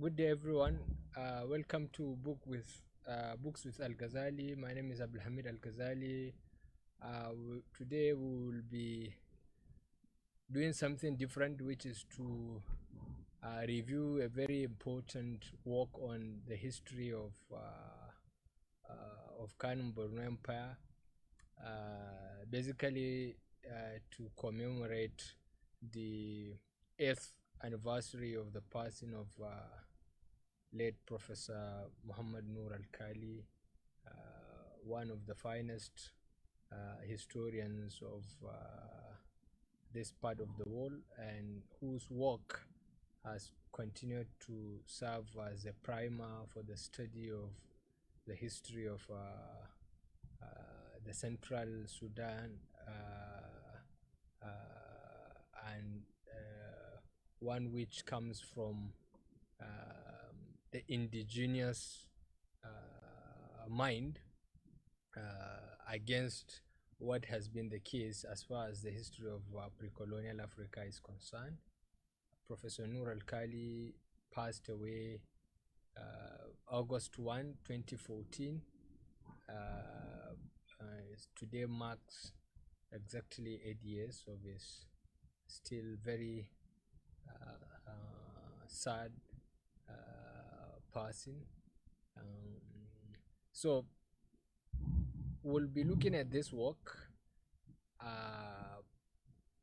Good day, everyone. Welcome to Books with Al-Gazali. My name is Abdulhamid Al-Gazali. Today we will be doing something different, which is to review a very important work on the history of Kanem-Borno Empire, basically to commemorate the 8th anniversary of the passing of late Professor Muhammad Nur Alkali, one of the finest historians of this part of the world, and whose work has continued to serve as a primer for the study of the history of the Central Sudan and one which comes from the indigenous mind against what has been the case as far as the history of pre-colonial Africa is concerned. Professor Nur Alkali passed away August 1, 2014. Today marks exactly 8 years of his still very sad passing. So we'll be looking at this work.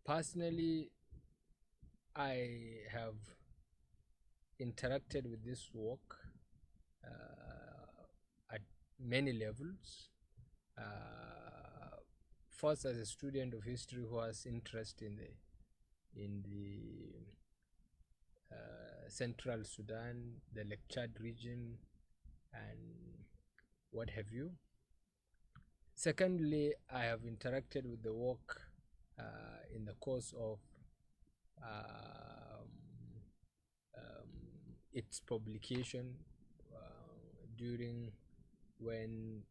Personally, I have interacted with this work at many levels. First, as a student of history who has interest in the Central Sudan, the Lake Chad region, and what have you. Secondly, I have interacted with the work in the course of its publication during when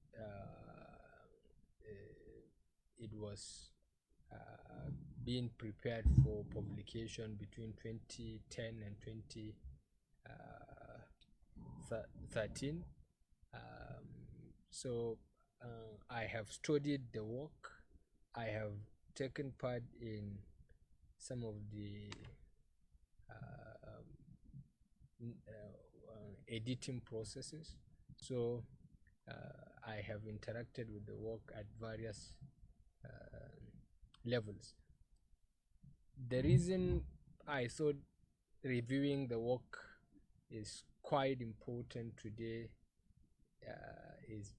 it was being prepared for publication between 2010 and 2013. So I have studied the work. I have taken part in some of the editing processes. So I have interacted with the work at various levels. The reason I thought reviewing the work is quite important today is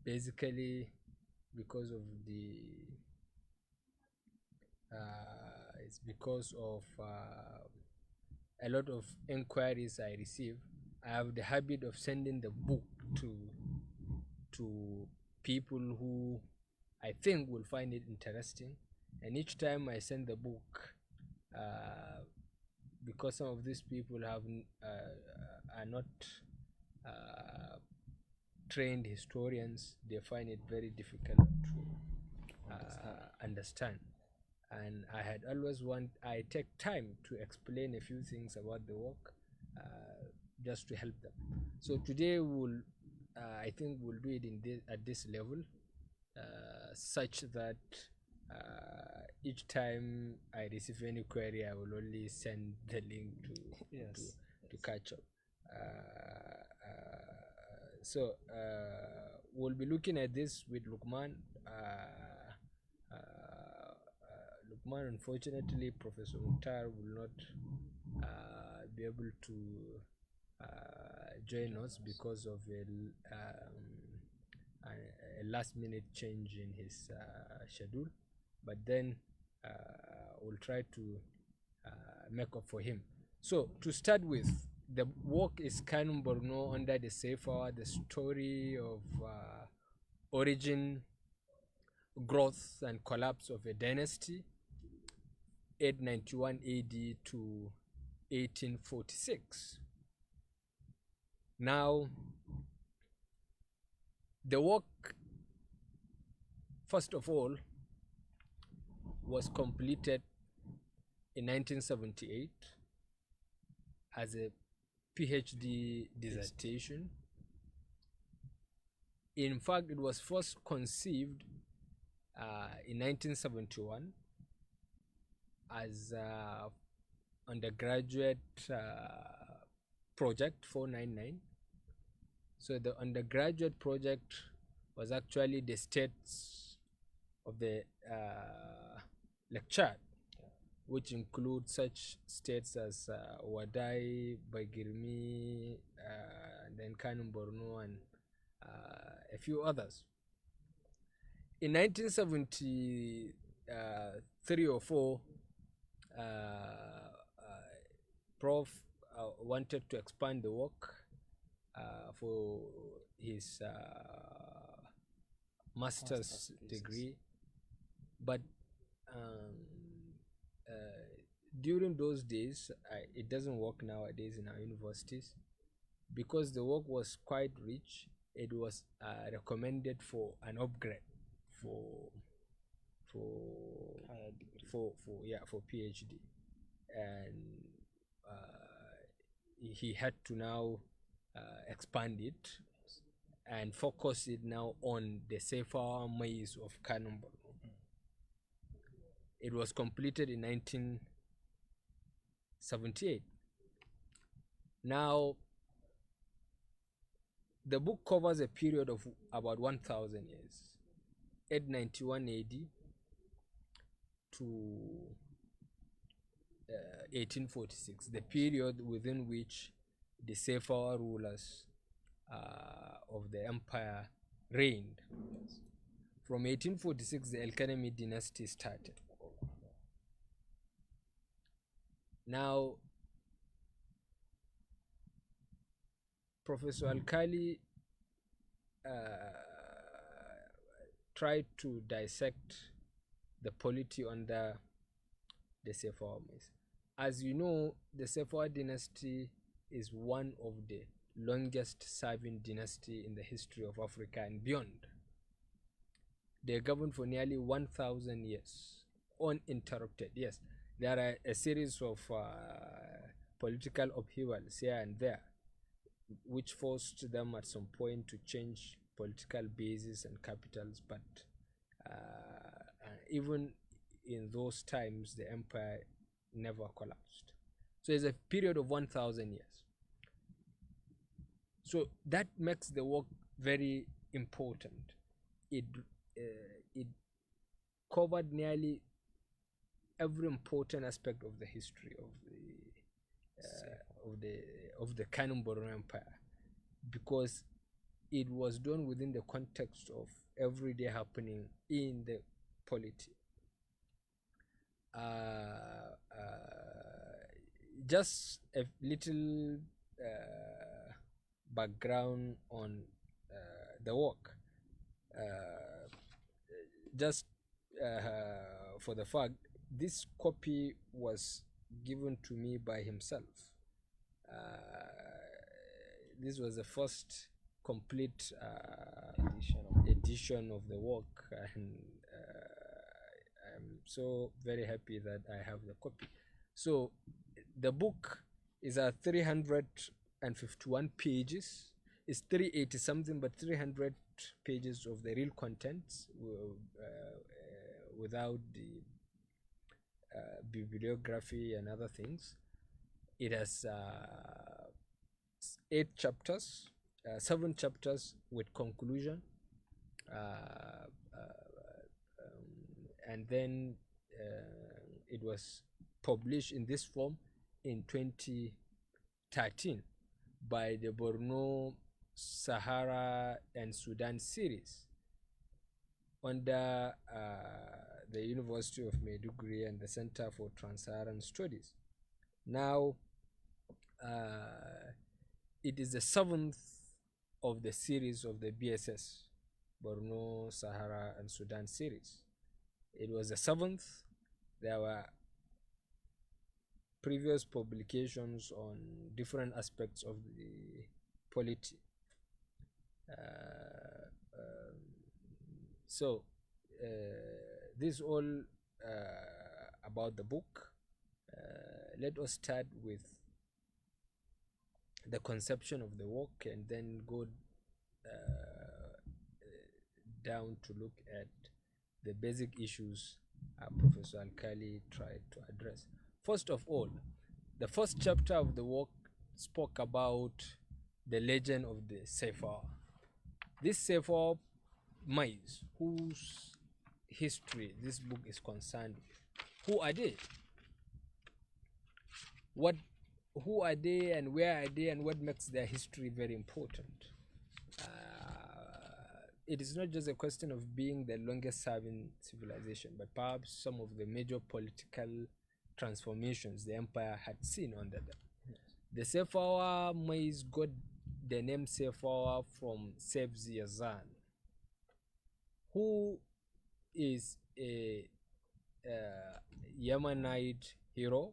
basically because of a lot of inquiries I receive. I have the habit of sending the book to people who I think will find it interesting, and each time I send the book, because some of these people are not trained historians, they find it very difficult to understand. And I had always I take time to explain a few things about the work just to help them. So today I think we'll do it at this level, such that each time I receive any query, I will only send the link to catch up. So we'll be looking at this with Lukman. Lukman, unfortunately, Professor Mukhtar will not be able to join us because of a last-minute change in his schedule. But then we'll try to make up for him. So to start with, the work is Kanem-Borno under the Sayfawa, the story of origin, growth, and collapse of a dynasty, 891 AD to 1846. Now, the work, first of all, was completed in 1978 as a PhD dissertation. In fact, it was first conceived in 1971 as undergraduate project 499. So the undergraduate project was actually the states of the lecture, which include such states as Wadai, Bagirmi, then Kanem-Borno, and a few others. In 1973 or 4, Prof wanted to expand the work for his master's degree, but during those days, it doesn't work nowadays in our universities, because the work was quite rich. It was recommended for an upgrade for PhD, and he had to now expand it and focus it now on the Sayfawa maize of Kanem-Borno. It was completed in 1978. Now, the book covers a period of about 1,000 years, 891 AD to 1846, the period within which the Sayfawa rulers of the empire reigned. From 1846, the Al-Gazali dynasty started. Now, Professor Alkali tried to dissect the polity under the Sayfawa maize. As you know, the Sayfawa dynasty is one of the longest serving dynasty in the history of Africa and beyond. They governed for nearly 1,000 years, uninterrupted. Yes, there are a series of political upheavals here and there, which forced them at some point to change political bases and capitals, but even in those times, the empire never collapsed. So it's a period of 1,000 years. So that makes the work very important. It covered nearly every important aspect of the history of the Kanem-Borno Empire, because it was done within the context of everyday happening in the polity. Just a little background on the work. Just for the fact, this copy was given to me by himself. This was the first complete edition of the work, and I'm so very happy that I have the copy. So the book is at 351 pages. It's 380 something, but 300 pages of the real contents without the bibliography and other things. It has 8 chapters, 7 chapters with conclusion, and then it was published in this form in 2013 by the Borno, Saharan and Sudan Series under the University of Maiduguri and the Center for Trans-Saharan Studies. Now, it is the 7th of the series of the BSS, Borno, Sahara and Sudan series. It was the 7th. There were previous publications on different aspects of the polity. So this is all about the book. Let us start with the conception of the work, and then go down to look at the basic issues Professor Alkali tried to address. First of all, the first chapter of the work spoke about the legend of the Sayfawa. This Sayfawa maize, whose history this book is concerned with. Who are they? Who are they, and where are they, and what makes their history very important? It is not just a question of being the longest serving civilization, but perhaps some of the major political transformations the empire had seen under them. Yes. The Sayfawa maize got the name Sayfawa from Sayfawa, who is a Yemenite hero.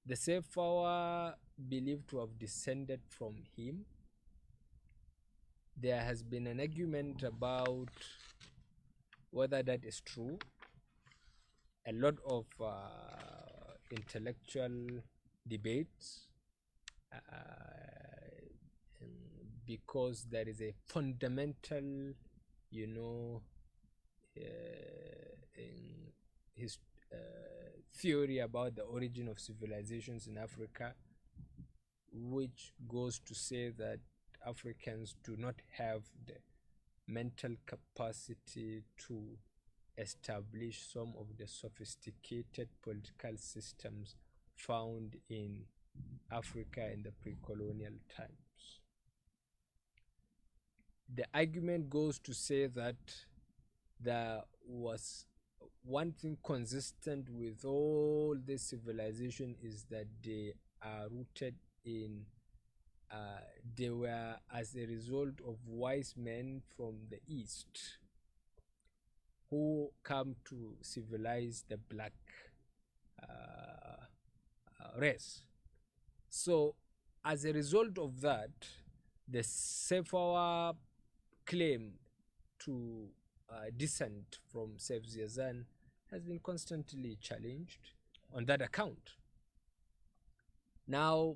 The Sayfawa believed to have descended from him. There has been an argument about whether that is true. A lot of intellectual debates, because there is a fundamental, theory about the origin of civilizations in Africa, which goes to say that Africans do not have the mental capacity to establish some of the sophisticated political systems found in Africa in the pre-colonial times. The argument goes to say that there was one thing consistent with all this civilization is that they are rooted in they were as a result of wise men from the East who come to civilize the black race. So as a result of that, the Sayfawa claim to descent from Sayfawa has been constantly challenged on that account. Now,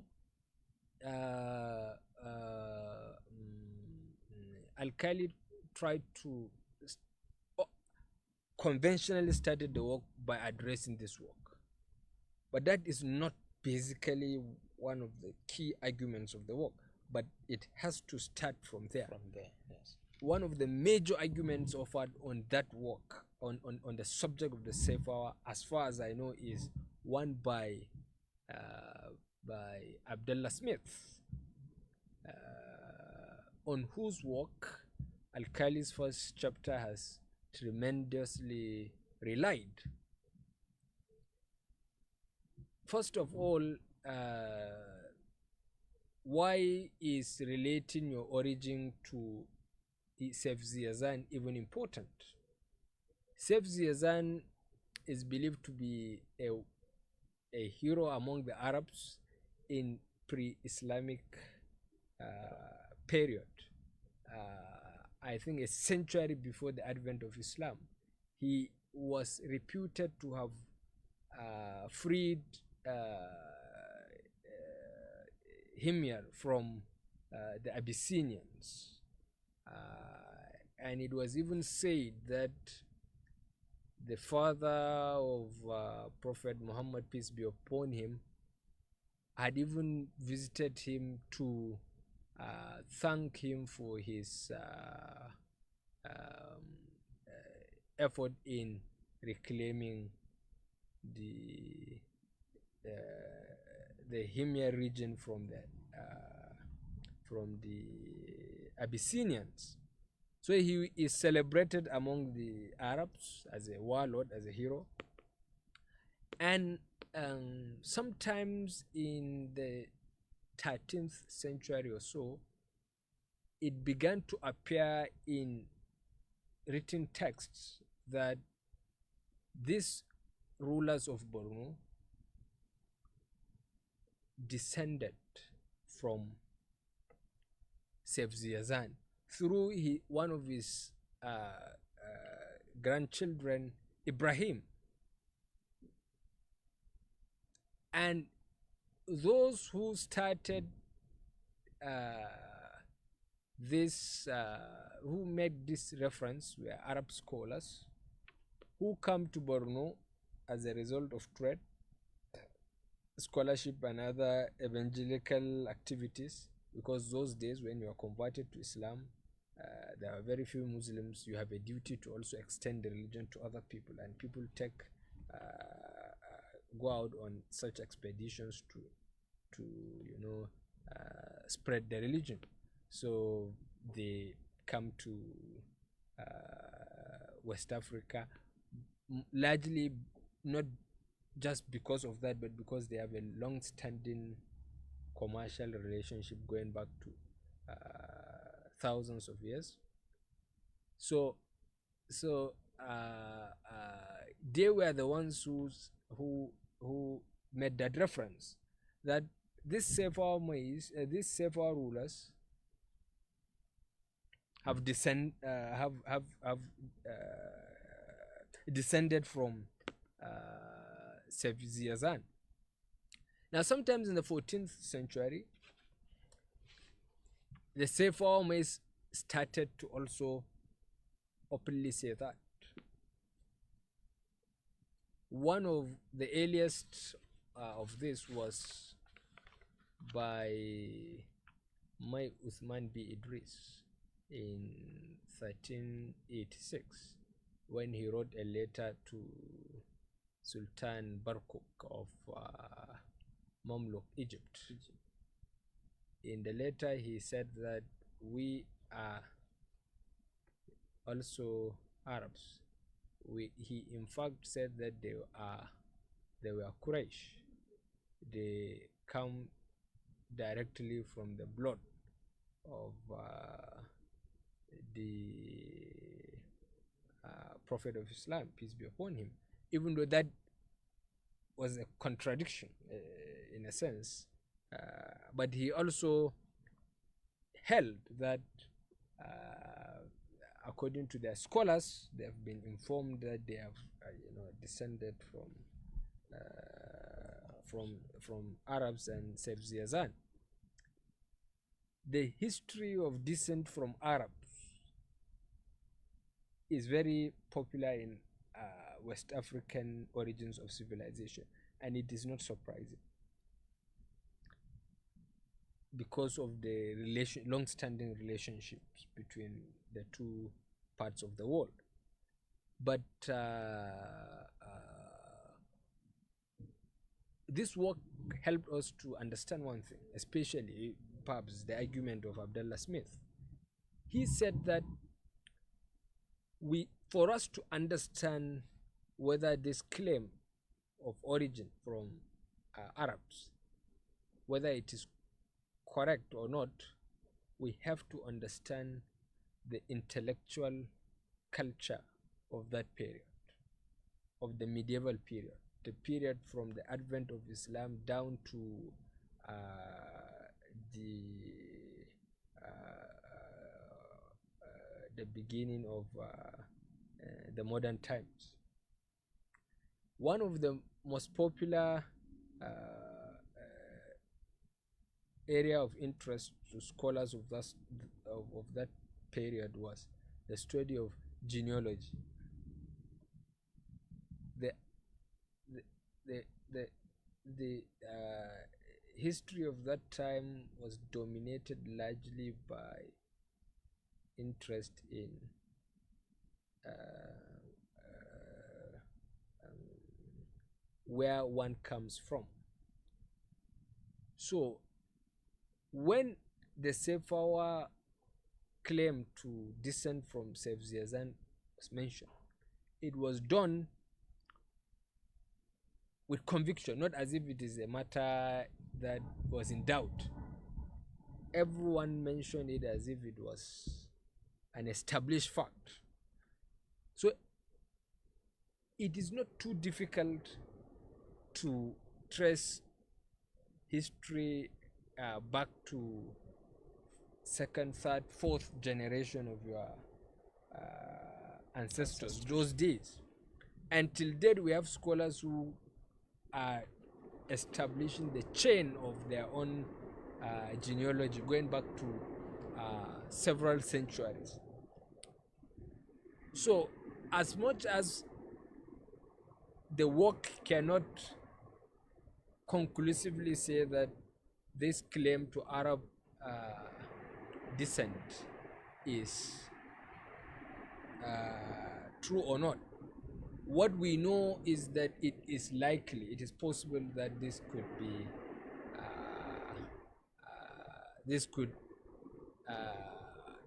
Alkali tried to conventionally started the work by addressing this work, but that is not basically one of the key arguments of the work, but it has to start from there. Yes. One of the major arguments offered on that work, on the subject of the Sayfawa, as far as I know, is one by Abdullah Smith, on whose work Alkali's first chapter has tremendously relied. First of all, why is relating your origin to Sayfawa even important? Sayfawa is believed to be a hero among the Arabs in pre-Islamic period. I think a century before the advent of Islam. He was reputed to have freed Himyar from the Abyssinians. And it was even said that the father of Prophet Muhammad, peace be upon him, had even visited him to thank him for his effort in reclaiming the Himyar region from the Abyssinians. So he is celebrated among the Arabs as a warlord, as a hero. And sometimes in the 13th century or so, it began to appear in written texts that these rulers of Borno descended from Sayfawa through one of his grandchildren, Ibrahim. And those who started this, who made this reference, were Arab scholars who come to Borno as a result of trade, scholarship, and other evangelical activities. Because those days, when you are converted to Islam, there are very few Muslims. You have a duty to also extend the religion to other people, and people go out on such expeditions to spread the religion. So they come to West Africa, largely not just because of that, but because they have a long-standing commercial relationship going back to thousands of years. So they were the ones who made that reference, that these Sayfawa rulers have descended from Sayfawa. Now, sometimes in the 14th century, the Sayfawa started to also openly say that. One of the earliest of this was by Mai Uthman B. Idris in 1386, when he wrote a letter to Sultan Barkuk of Mamluk, Egypt. In the letter, he said that we are also Arabs. He in fact said that they were Quraysh. They come directly from the blood of the Prophet of Islam, peace be upon him. Even though that was a contradiction in a sense, but he also held that according to their scholars, they have been informed that they have descended from Arabs and Sayfawa. The history of descent from Arabs is very popular in West African origins of civilization, and it is not surprising because of the long-standing relationships between the two parts of the world. But this work helped us to understand one thing, especially perhaps the argument of Abdullah Smith. He said that for us to understand whether this claim of origin from Arabs, whether it is correct or not, we have to understand the intellectual culture of that period, of the medieval period, the period from the advent of Islam down to the beginning of the modern times. One of the most popular area of interest to scholars of that period was the study of genealogy. The history of that time was dominated largely by interest in where one comes from. So when the Sayfawa claim to descend from Sayfawa was mentioned, it was done with conviction, not as if it is a matter that was in doubt. Everyone mentioned it as if it was an established fact. So it is not too difficult to trace history back to second, third, fourth generation of your ancestors, those days. Until date, we have scholars who are establishing the chain of their own genealogy going back to several centuries. So as much as the work cannot conclusively say that this claim to Arab descent is true or not, what we know is that it is likely, it is possible that this could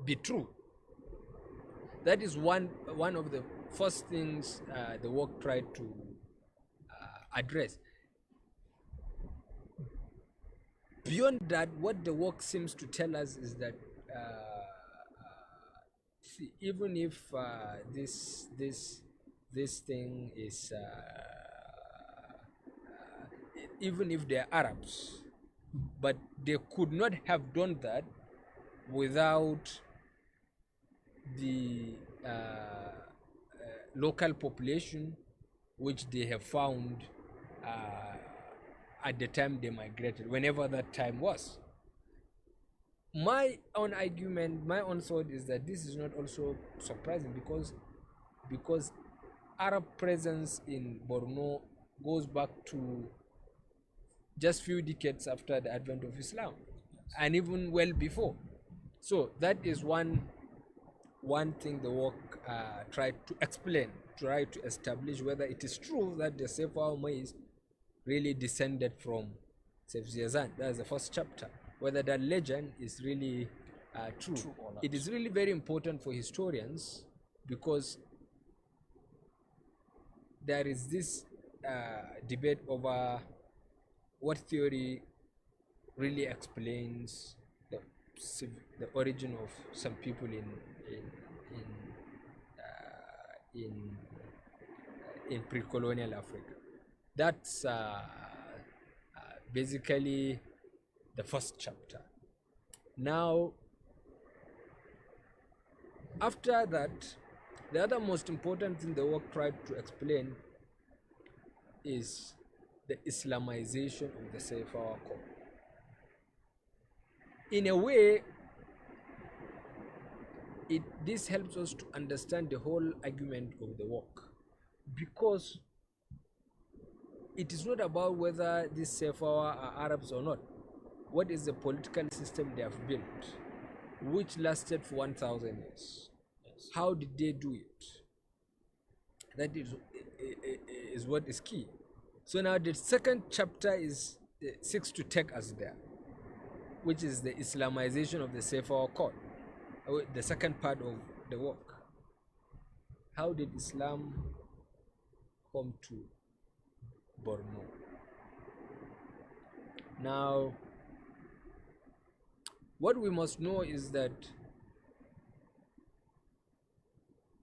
be true. That is one of the first things the work tried to address. Beyond that, what the work seems to tell us is that see, even if this thing is even if they are Arabs, but they could not have done that without the local population which they have found at the time they migrated, whenever that time was. My own argument, my own thought is that this is not also surprising because Arab presence in Borno goes back to just few decades after the advent of Islam, and even well before. So that is one thing the work tried to explain, tried to establish whether it is true that the Sayfawa maize really descended from Sayfawa. That is the first chapter. Whether that legend is really true. It is really very important for historians because there is this debate over what theory really explains the origin of some people in pre-colonial Africa. That's basically the first chapter. Now, after that, the other most important thing the work tried to explain is the Islamization of the Sayfawa code. In a way, this helps us to understand the whole argument of the work, because it is not about whether these Sayfawa are Arabs or not. What is the political system they have built, which lasted for 1,000 years? Yes. How did they do it? That is what is key. So now the second chapter seeks to take us there, which is the Islamization of the Sayfawa code, the second part of the work. How did Islam come to Borno? Now, what we must know is that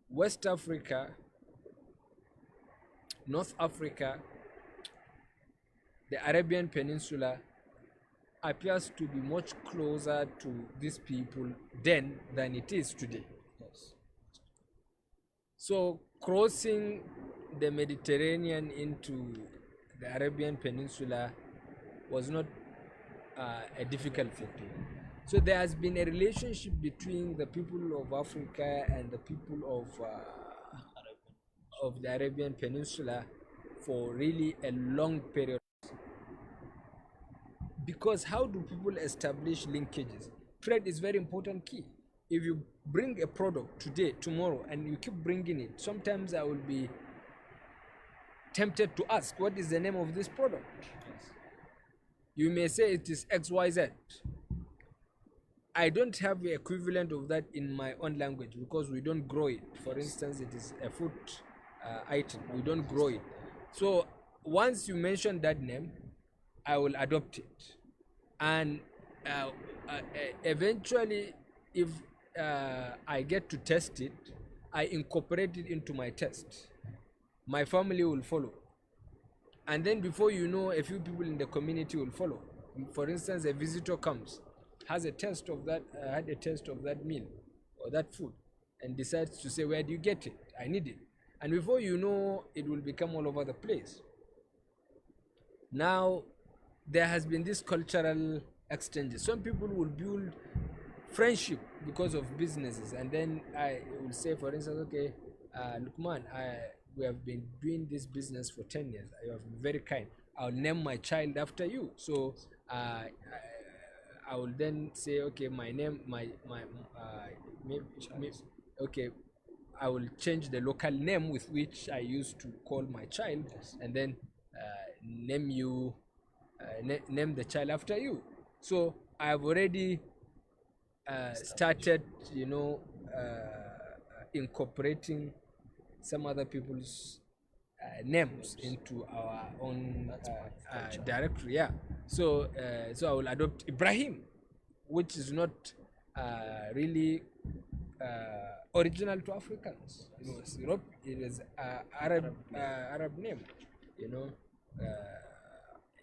West Africa, North Africa, the Arabian Peninsula appears to be much closer to these people then than it is today. Yes. So crossing the Mediterranean into the Arabian Peninsula was not a difficult thing to do. So there has been a relationship between the people of Africa and the people of the Arabian Peninsula for really a long period. Because how do people establish linkages? Trade is very important key. If you bring a product today, tomorrow, and you keep bringing it, sometimes I will be tempted to ask, what is the name of this product? Yes. You may say it is XYZ. I don't have the equivalent of that in my own language because we don't grow it. For instance, it is a food item. We don't grow it. So once you mention that name, I will adopt it. And eventually, if I get to test it, I incorporate it into my test. My family will follow. And then before you know, a few people in the community will follow. For instance, a visitor comes, has a taste of that, had a taste of that meal or that food, and decides to say, where do you get it? I need it. And before you know, it will become all over the place. Now there has been this cultural exchanges. Some people will build friendship because of businesses, and then I will say, for instance, okay, Lukman, we have been doing this business for 10 years. You have been very kind. I'll name my child after you. So I will then say, okay, my name, okay, I will change the local name with which I used to call my child, and then name you, name the child after you. So I've already started, incorporating some other people's names into our own directory. Yeah. So I will adopt Ibrahim, which is not really original to Africans. It was Europe. It is Arab name.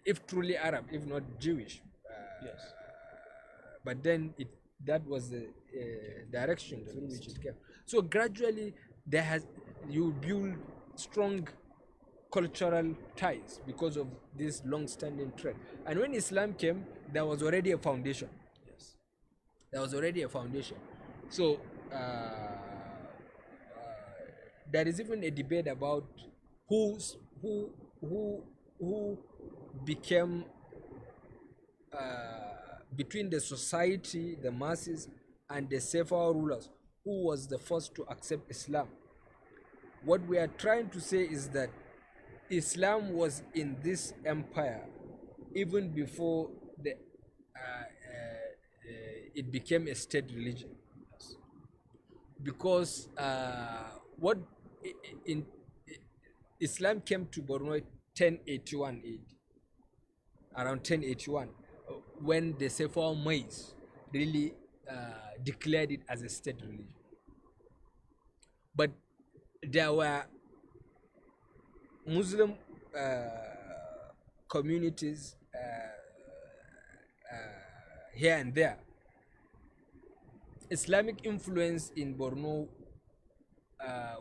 If truly Arab, if not Jewish. But then that was the direction through which it came. So gradually, you build strong cultural ties because of this long-standing trend. And when Islam came, there was already a foundation. There was already a foundation. So there is even a debate about who became between the society, the masses, and the Sayfawa rulers, who was the first to accept Islam. What we are trying to say is that Islam was in this empire even before it became a state religion, because Islam came to Borno 1081 AD, around 1081, when the Sayfawa maize really declared it as a state religion. But there were Muslim communities here and there. Islamic influence in Borno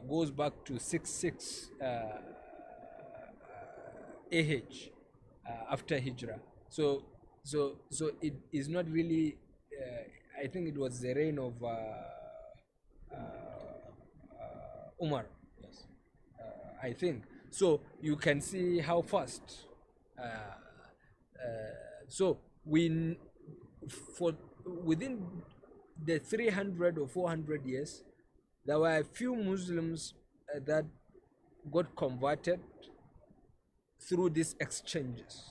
goes back to 66 AH after Hijrah. So it is not really. I think it was the reign of Umar. Yes, I think. So you can see how fast. So within the 300 or 400 years, there were a few Muslims that got converted through these exchanges.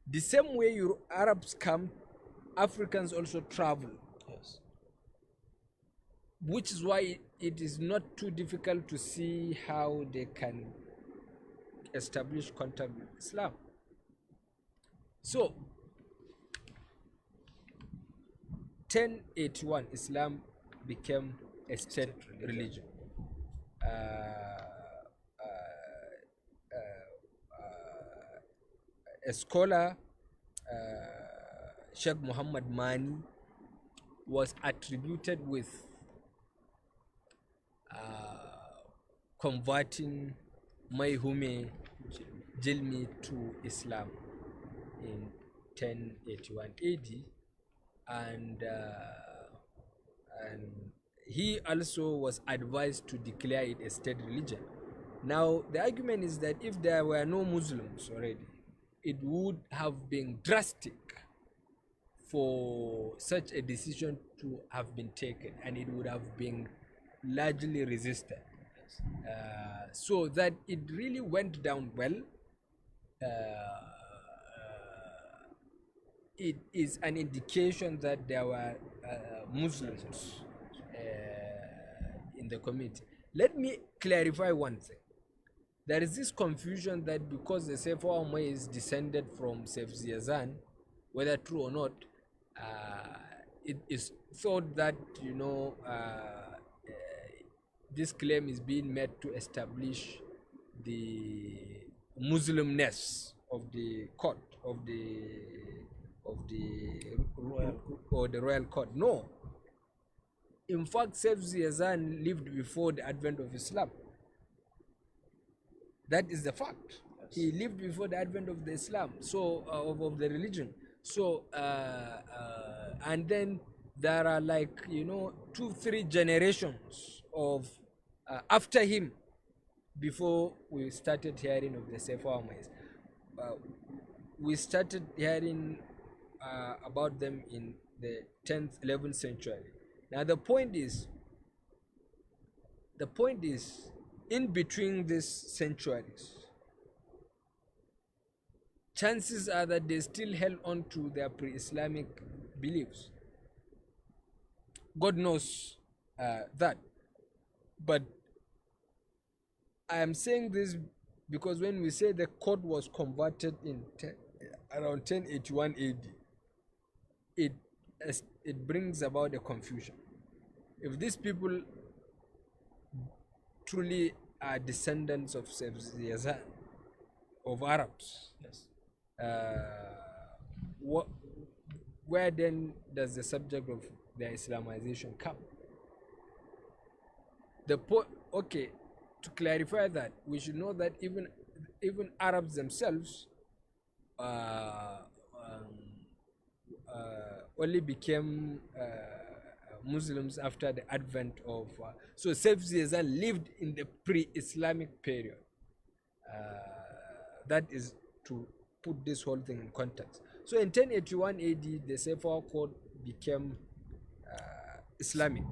The same way Arabs come, Africans also travel. Yes. Which is why it is not too difficult to see how they can establish contact with Islam. So, 1081, Islam became a state religion. A scholar, Sheikh Muhammad Mani, was attributed with converting Mayhume Jilmi to Islam in 1081 AD, and he also was advised to declare it a state religion. Now, the argument is that if there were no Muslims already, it would have been drastic for such a decision to have been taken, and it would have been largely resisted. So that it really went down well. It is an indication that there were Muslims in the community. Let me clarify one thing. There is this confusion that because the Sayfawa is descended from Sayfawa, whether true or not, it is thought that this claim is being made to establish the Muslimness of the court of the royal court. No. In fact, Sayfawa lived before the advent of Islam. That is the fact. He lived before the advent of the Islam, so of the religion. So and then there are like 2-3 generations of after him before we started hearing of the Sayfawa. We started hearing about them in the 10th, 11th century. Now the point is, in between these centuries, chances are that they still held on to their pre-Islamic beliefs. God knows that. But I am saying this because when we say the code was converted in around 1081 AD, it brings about a confusion. If these people truly are descendants of Sayfawa, of Arabs, Yes. Where then does the subject of their Islamization come? Okay, to clarify that, we should know that even Arabs themselves only became Muslims after the advent of so Sayfawa lived in the pre-Islamic period. That is to put this whole thing in context. So in 1081 AD, the Sayfawa code became Islamic.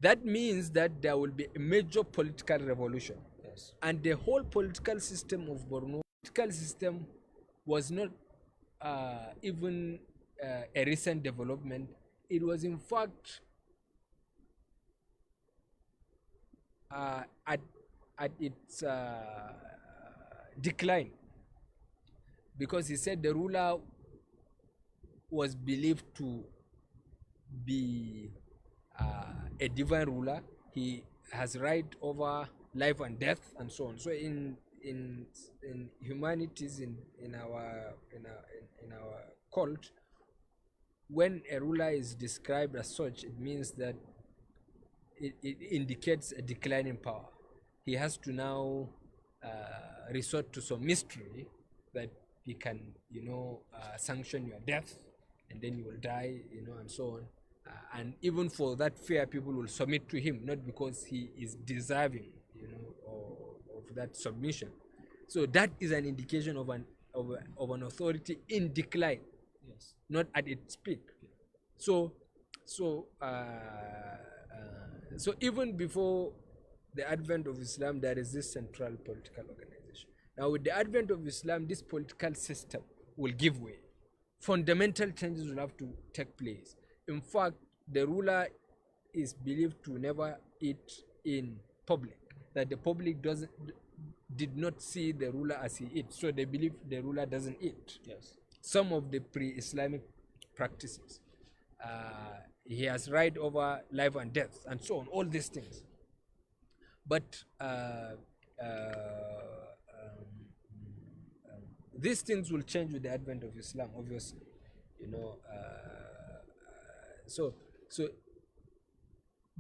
That means that there will be a major political revolution. Yes. And the whole political system of Borno, political system was not even a recent development. It was in fact at its decline, because he said the ruler was believed to be a divine ruler. He has right over life and death and so on. So in humanities, in our cult, when a ruler is described as such, it means that it indicates a decline in power. He has to now resort to some mystery that he can sanction your death, and then you will die, and so on. And even for that fear, people will submit to him, not because he is deserving, of that submission. So that is an indication of an authority in decline, Yes. not at its peak. So even before the advent of Islam, there is this central political organization. Now, with the advent of Islam, this political system will give way. Fundamental changes will have to take place. In fact, the ruler is believed to never eat in public, that the public did not see the ruler as he eats, so they believe the ruler doesn't eat. Yes. Some of the pre-Islamic practices. He has right over life and death, and so on, all these things. But these things will change with the advent of Islam, obviously. So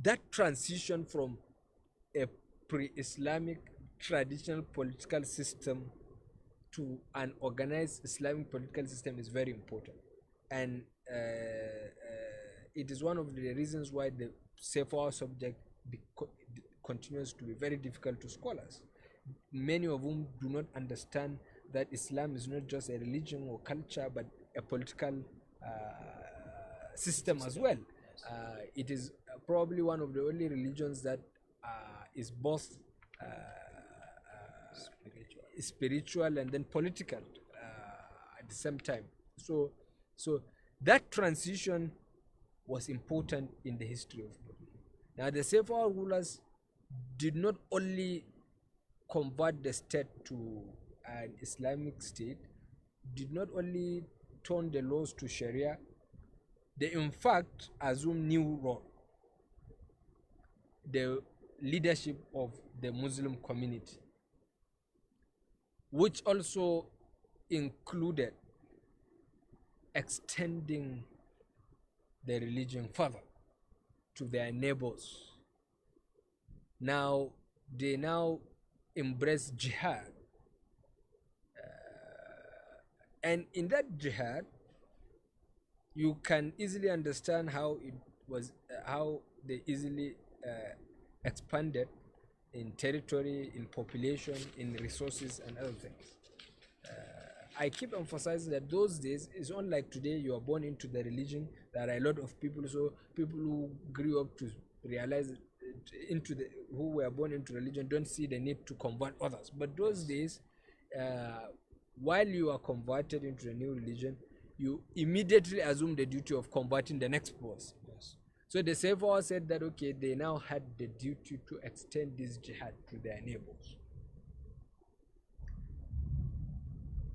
that transition from a pre-Islamic traditional political system to an organized Islamic political system is very important, and it is one of the reasons why the Sayfawa subject continues to be very difficult to scholars, many of whom do not understand that Islam is not just a religion or culture, but a political system as well. It is probably one of the only religions that is both spiritual and then political at the same time. So that transition was important in the history of Borno. Now, the Sayfawa rulers did not only convert the state to an Islamic state, did not only turn the laws to Sharia, they in fact assumed new role, the leadership of the Muslim community, which also included extending the religion further to their neighbors. Now they embrace jihad And in that jihad, you can easily understand how it was, how they easily expanded in territory, in population, in resources, and other things. I keep emphasizing that those days is unlike today. You are born into the religion. There are a lot of people, so people who grew up to realize into the who were born into religion don't see the need to convert others. But those days, while you are converted into a new religion, you immediately assume the duty of converting the next person. Yes. So the Sayfawa said that okay, they now had the duty to extend this jihad to their neighbors.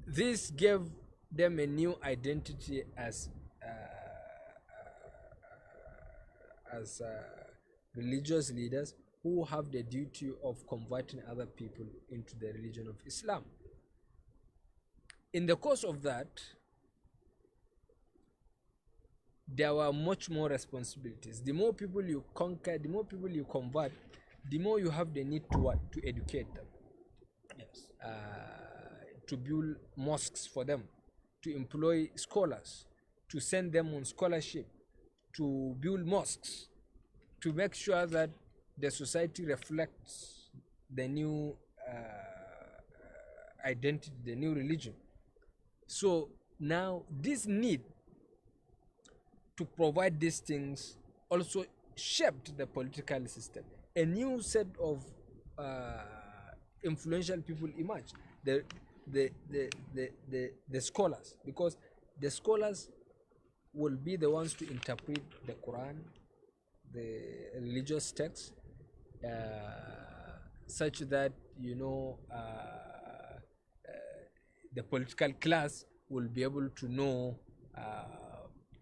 This gave them a new identity as religious leaders who have the duty of converting other people into the religion of Islam. In the course of that, there were much more responsibilities. The more people you conquer, the more people you convert, the more you have the need to what? To educate them. Yes. To build mosques for them, to employ scholars, to send them on scholarship, to build mosques, to make sure that the society reflects the new identity, the new religion. So now this need to provide these things also shaped the political system. A new set of influential people emerged. The scholars, because the scholars will be the ones to interpret the Quran, the religious texts, such that the political class will be able to know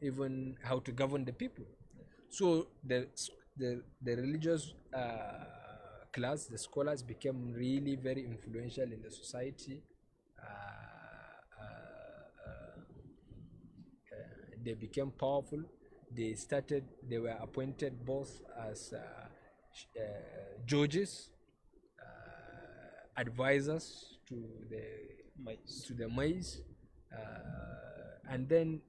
even how to govern the people. So the religious class, the scholars, became really very influential in the society. They became powerful. They were appointed both as judges, advisors to the maize, and then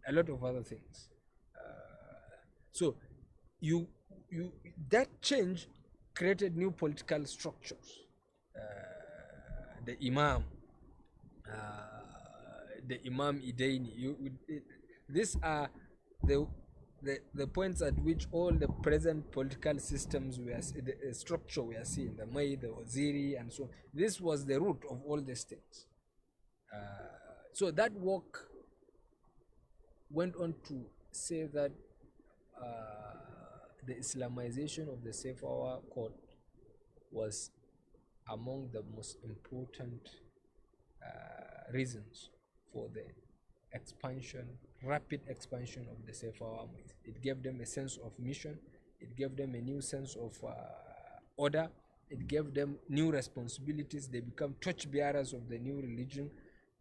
a lot of other things. So that change created new political structures. The Imam Idaini. These are the points at which all the present political systems the structure we are seeing, the May, the Waziri, and so on. This was the root of all these things. So that work went on to say that the Islamization of the Sayfawa court was among the most important reasons for the rapid expansion of the Sayfawa. It gave them a sense of mission. It gave them a new sense of order. It gave them new responsibilities. They become torchbearers of the new religion,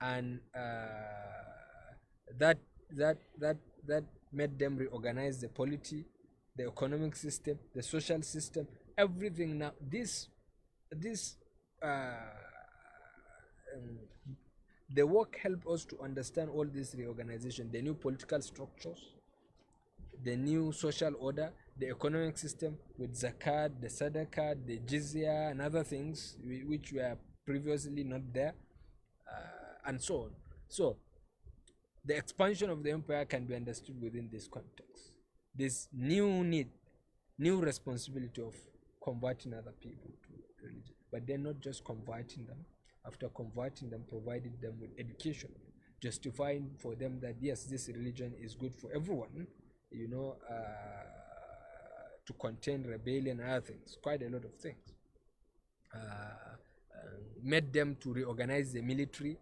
and that made them reorganize the polity, the economic system, the social system, everything. Now the work helped us to understand all this reorganization, the new political structures, the new social order, the economic system with zakat, the sadaqah, the jizya, and other things which were previously not there, and so on. So the expansion of the empire can be understood within this context. This new need, new responsibility of converting other people to religion, but then not just converting them. After converting them, providing them with education, justifying for them that yes, this religion is good for everyone, to contain rebellion and other things, quite a lot of things. Made them to reorganize the military,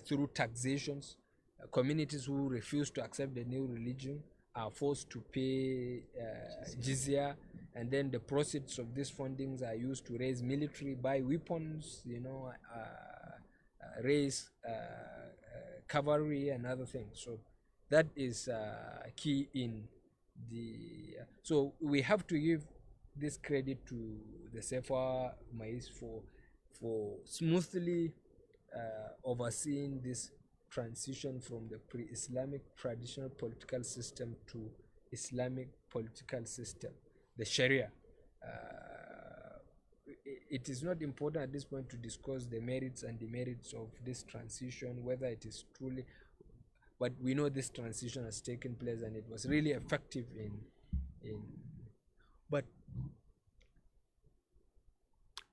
through taxations. Communities who refuse to accept the new religion are forced to pay jizya, and then the proceeds of these fundings are used to raise military, buy weapons, raise cavalry and other things. So that is key in the. So we have to give this credit to the Sayfawa Maiz for smoothly overseeing this transition from the pre-Islamic traditional political system to Islamic political system, the Sharia. It is not important at this point to discuss the merits and demerits of this transition, whether it is truly, but we know this transition has taken place and it was really effective in but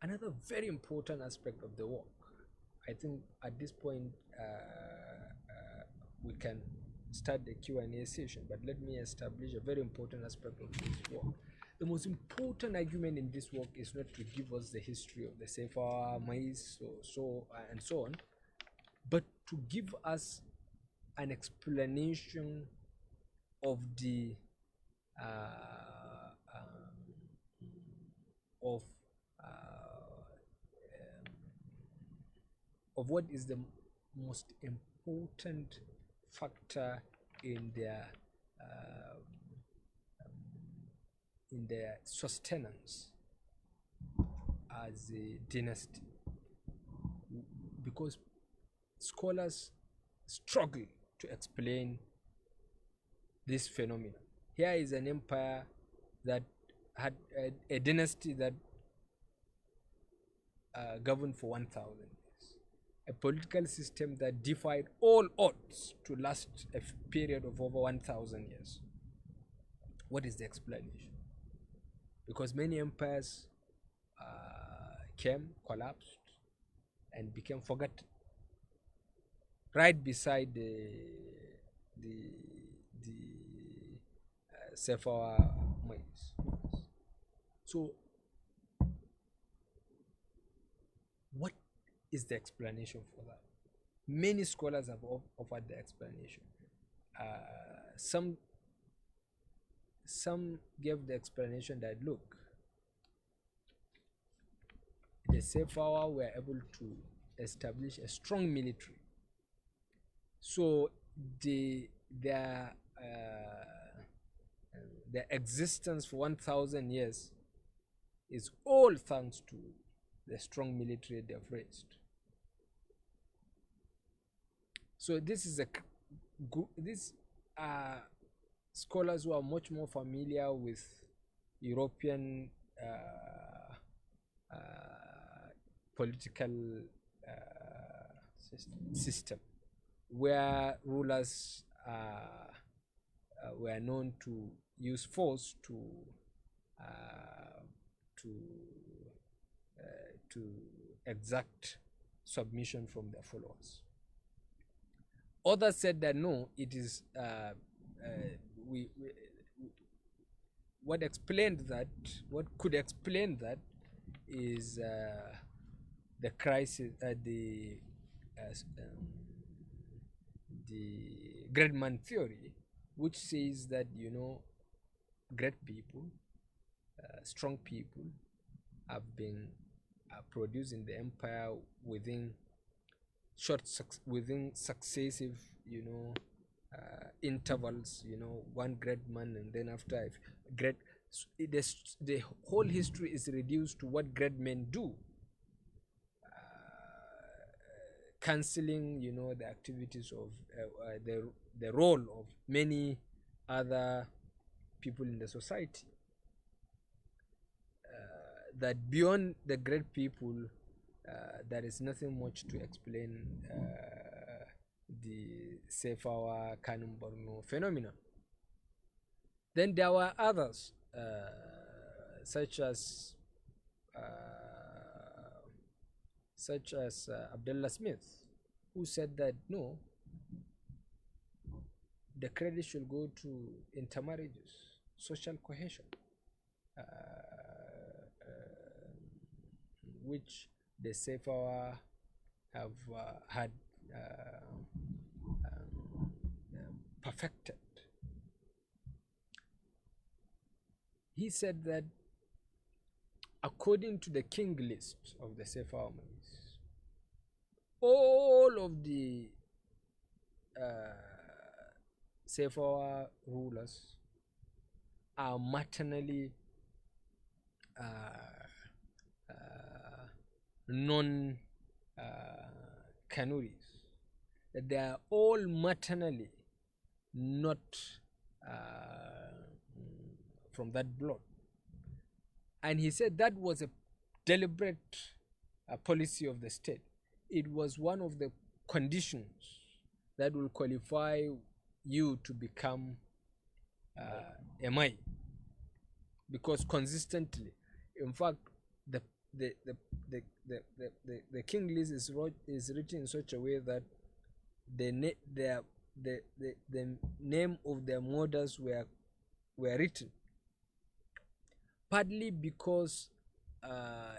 another very important aspect of the work, I think at this point we can start the Q&A session, but let me establish a very important aspect of this work. The most important argument in this work is not to give us the history of the Sayfawa, maize, and so on, but to give us an explanation of the of what is the most important factor in their sustenance as a dynasty, because scholars struggle to explain this phenomenon. Here is an empire that had a dynasty that governed for 1,000 years, a political system that defied all odds to last a period of over 1,000 years. What is the explanation? Because many empires came, collapsed, and became forgotten right beside the Safawa mines. So, what is the explanation for that? Many scholars have offered the explanation. Some gave the explanation that, look, the Sayfawa were able to establish a strong military, so their existence for 1,000 years is all thanks to the strong military they've raised. So these are scholars who are much more familiar with European political system, where rulers were known to use force to exact submission from their followers. Others said that no, it is what could explain that is the crisis, the great man theory, which says that, you know, great people, strong people have been produced in the empire within successive, you know, intervals, you know, one great man, and then after the whole history is reduced to what great men do, cancelling, you know, the activities of the role of many other people in the society. That beyond the great people, there is nothing much to explain the Sayfawa Kanem-Borno phenomenon. Then there were others, such as Abdullah Smith, who said that no, the credit should go to intermarriages, social cohesion, which the Sayfawa have had perfected. He said that according to the king list of the Sayfawa, all of the Sayfawa rulers are maternally Kanuris, that they are all maternally not uh, from that blood. And he said that was a deliberate policy of the state. It was one of the conditions that will qualify you to become a Mai, because consistently, in fact, the the the the the, the king list is written in such a way that the name of their mothers were written, partly because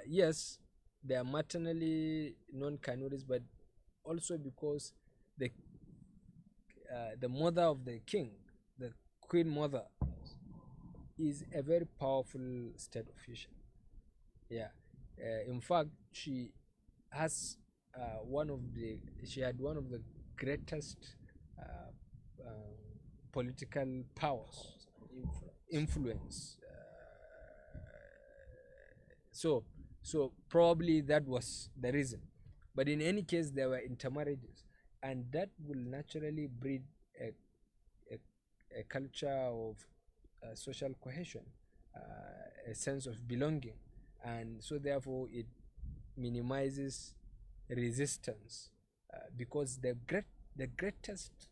yes, they are maternally non-Kanuris, but also because the mother of the king, the queen mother, is a very powerful state official. Yeah, in fact, she has she had one of the greatest political powers, influence. So probably that was the reason. But in any case, there were intermarriages, and that will naturally breed a culture of social cohesion, a sense of belonging, and so therefore it minimizes resistance, because the greatest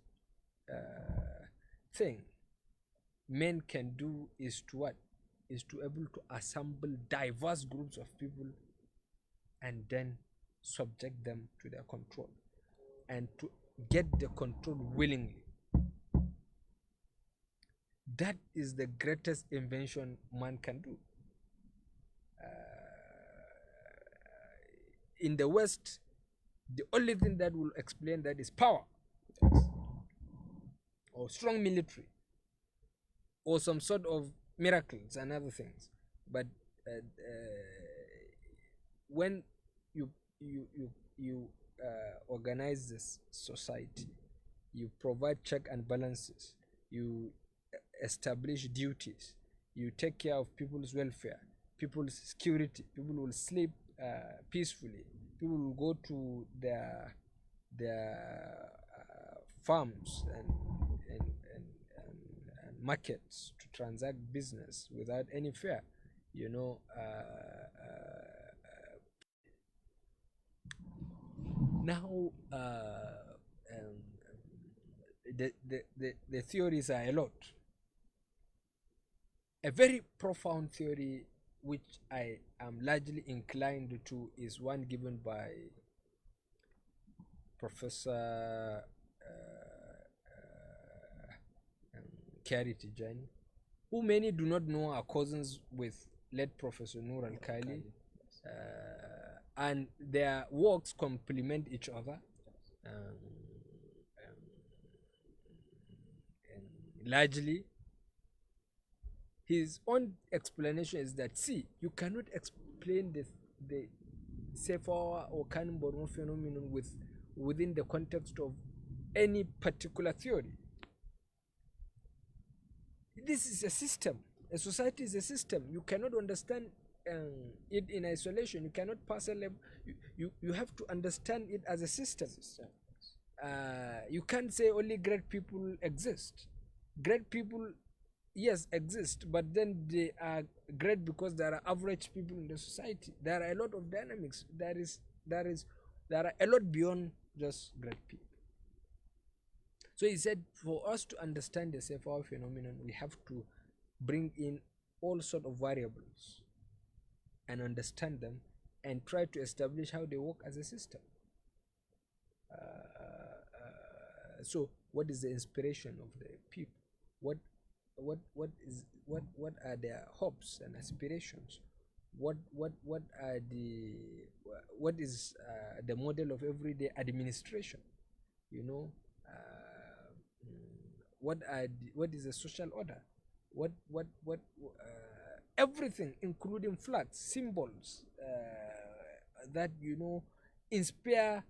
thing men can do is to what? Is to able to assemble diverse groups of people and then subject them to their control, and to get the control willingly. That is the greatest invention man can do. In the West, the only thing that will explain that is power, or strong military, or some sort of miracles and other things. But when you organize this society, you provide check and balances, you establish duties, you take care of people's welfare, people's security, people will sleep peacefully, people will go to their farms and markets to transact business without any fear, now the theories are a lot. A very profound theory which I am largely inclined to is one given by Professor Kari Tijani, who many do not know are cousins with late Professor Nur Alkali, and their works complement each other. Largely, his own explanation is that, see, you cannot explain the Sayfawa or Kanem-Borno phenomenon within the context of any particular theory. This is a system. A society is a system. You cannot understand it in isolation. You cannot parcel it. You have to understand it as a system. You can't say only great people exist. Great people, yes, exist, but then they are great because there are average people in the society. There are a lot of dynamics. There are a lot beyond just great people. So he said, for us to understand the Sayfawa phenomenon, we have to bring in all sort of variables and understand them and try to establish how they work as a system. So what is the inspiration of the people? What are their hopes and aspirations? What is the model of everyday administration? What is the social order? Everything, including flags, symbols that inspire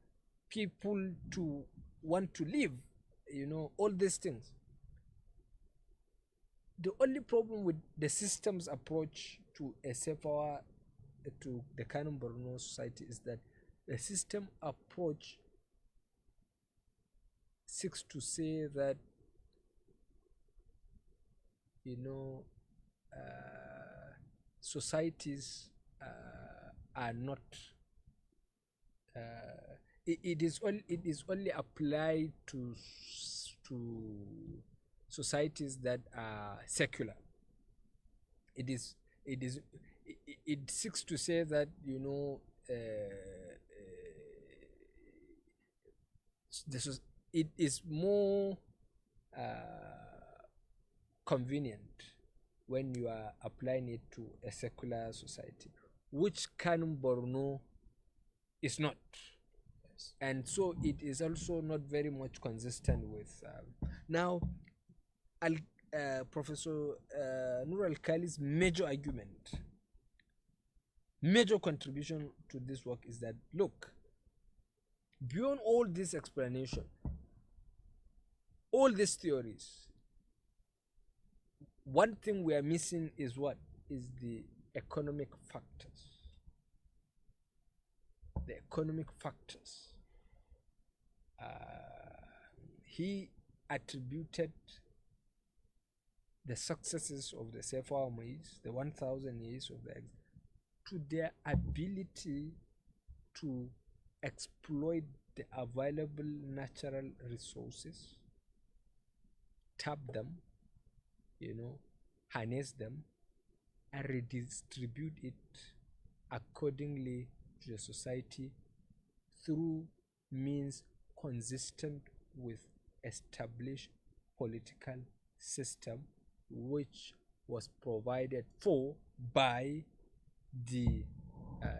people to want to live. All these things. The only problem with the system's approach to a Sayfawa, to the Kanem-Borno society, is that the system approach seeks to say that, you know, societies are not it is only applied to societies that are secular. It is it is it seeks to say that, you know, this is, it is more convenient when you are applying it to a secular society, which Kanem-Borno is not. Yes. And so it is also not very much consistent with now Professor Nur Alkali's major argument, major contribution to this work is that, look, beyond all this explanation, all these theories, one thing we are missing is what? Is the economic factors. The economic factors. He attributed the successes of the Sayfawa maize, the 1,000 years of the to their ability to exploit the available natural resources, tap them, you know, harness them, and redistribute it accordingly to the society through means consistent with established political system which was provided for by the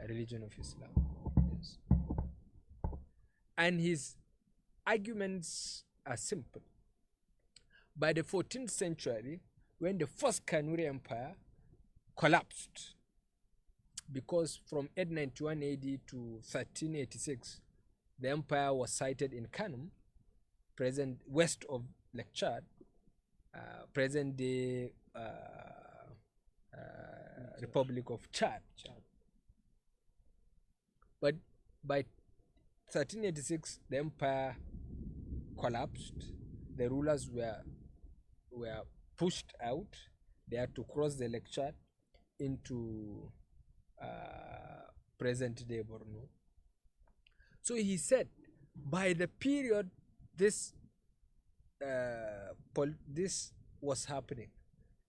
religion of Islam. Yes. And his arguments are simple. By the 14th century, when the first Kanuri Empire collapsed, because from 891 AD to 1386, the empire was sited in Kanem, present west of Lake Chad, present day Republic of Chad. But by 1386, the empire collapsed. The rulers were pushed out. They had to cross the Lake Chad into present day Borno. So he said, by the period this was happening,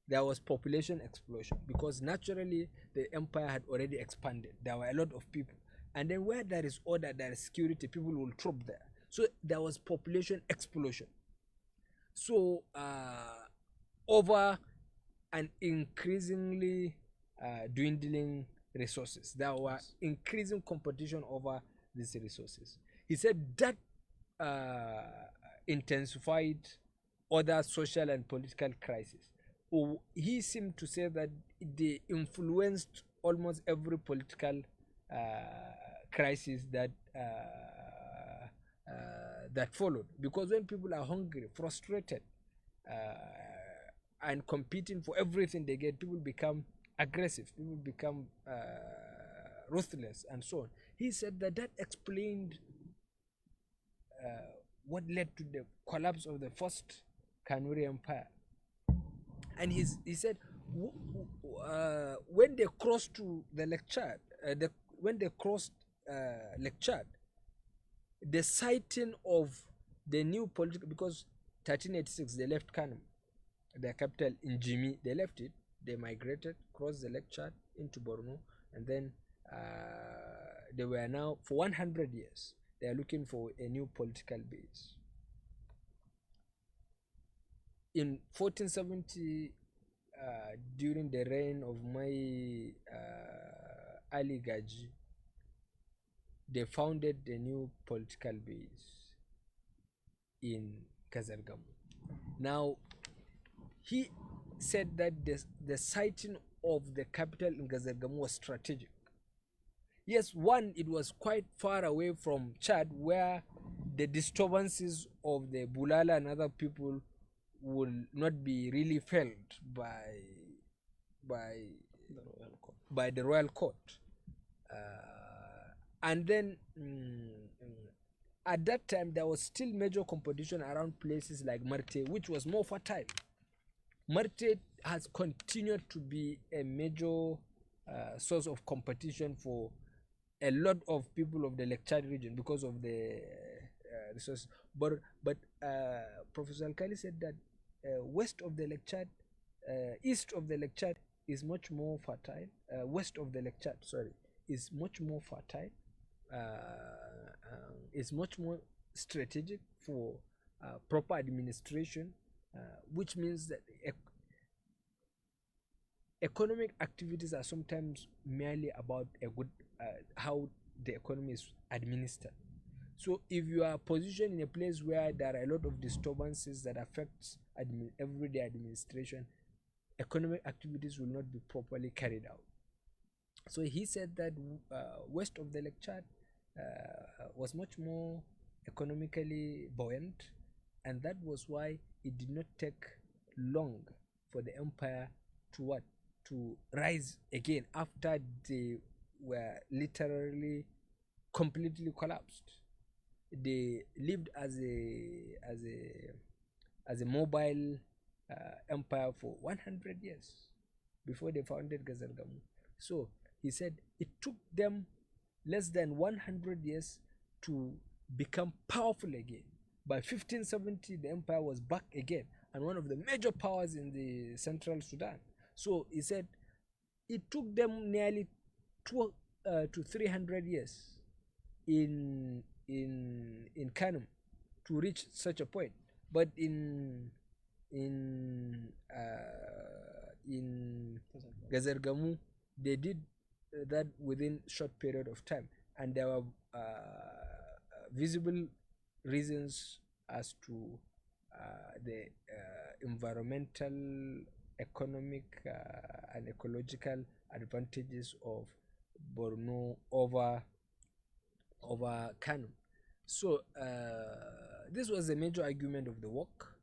there was population explosion, because naturally the empire had already expanded. There were a lot of people, and then where there is order, there is security, people will troop there. So there was population explosion. So over an increasingly dwindling resources, there were increasing competition over these resources. He said that intensified other social and political crises. He seemed to say that they influenced almost every political crisis that that followed, because when people are hungry, frustrated, and competing for everything they get, people become aggressive, people become ruthless, and so on. He said that explained what led to the collapse of the first Kanuri Empire. And he said when they crossed to the Lake Chad, when they crossed Lake Chad, the sighting of the new political, because 1386 they left Kanem, their capital in Jimmy, they left it, they migrated, crossed the Lake Chad into Borno, and then they were now, for 100 years, they are looking for a new political base. In 1470, during the reign of my Al-Gazali, they founded a new political base in Kazargamu. Now, he said that the siting of the capital in Kazargamu was strategic. Yes, one, it was quite far away from Chad, where the disturbances of the Bulala and other people will not be really felt by the royal court. And then at that time there was still major competition around places like Marte, which was more fertile. Marte has continued to be a major source of competition for a lot of people of the Lake Chad region because of the resources. But Professor Alkali said that west of the Lake Chad, east of the Lake Chad is much more fertile. West of the Lake Chad, sorry, is much more fertile. Is much more strategic for proper administration, which means that economic activities are sometimes merely about a good how the economy is administered. So if you are positioned in a place where there are a lot of disturbances that affects everyday administration, economic activities will not be properly carried out. So he said that west of the Lake Chad was much more economically buoyant, and that was why it did not take long for the empire to what to rise again after they were literally completely collapsed. They lived as a mobile empire for 100 years before they founded Gazargamu. So he said it took them less than 100 years to become powerful again. By 1570, the empire was back again and one of the major powers in the central Sudan. So he said it took them nearly 200 to 300 years in Kanem to reach such a point. But in Gazargamu, they did that within short period of time, and there were visible reasons as to the environmental, economic, and ecological advantages of Borno over Kano. So this was a major argument of the work.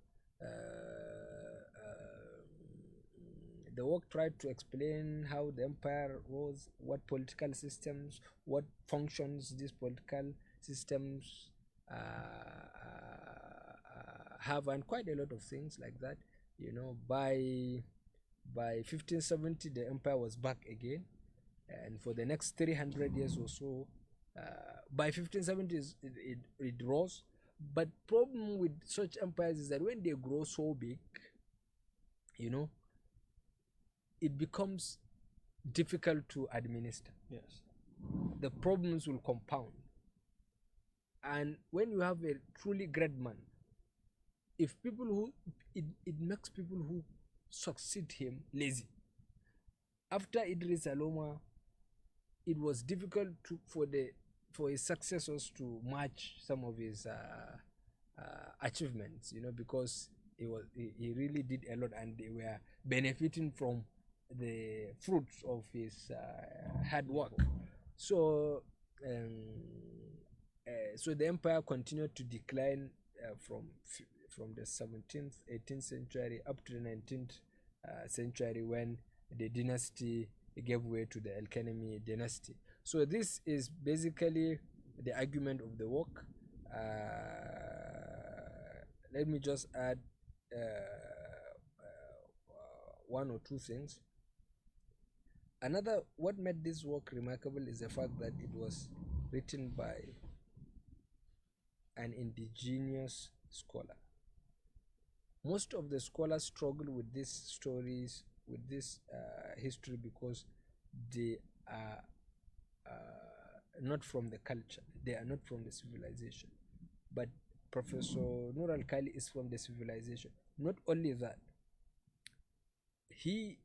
The work tried to explain how the empire rose, what political systems, what functions these political systems have, and quite a lot of things like that. You know, by 1570, the empire was back again, and for the next 300 years or so, by 1570 it rose. But problem with such empires is that when they grow so big, you know, it becomes difficult to administer. Yes. The problems will compound. And when you have a truly great man, if people who it makes people who succeed him lazy. After Idris Aloma, it was difficult for his successors to match some of his achievements, you know, because he really did a lot, and they were benefiting from the fruits of his hard work. So so the empire continued to decline from the 17th, 18th century up to the 19th century, when the dynasty gave way to the Al-Kanemi dynasty. So this is basically the argument of the work. Let me just add one or two things. Another, what made this work remarkable is the fact that it was written by an indigenous scholar. Most of the scholars struggle with these stories, with this history, because they are not from the culture, they are not from the civilization. But Professor Nur Alkali is from the civilization. Not only that, he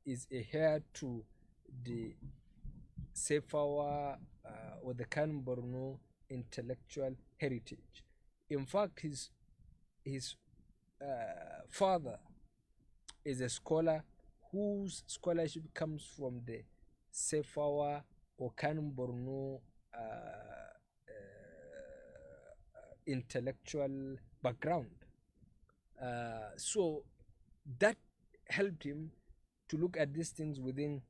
is a heir to the Sayfawa or the Kanem-Borno intellectual heritage. In fact, his father is a scholar whose scholarship comes from the Sayfawa or Kanem-Borno intellectual background. So that helped him to look at these things within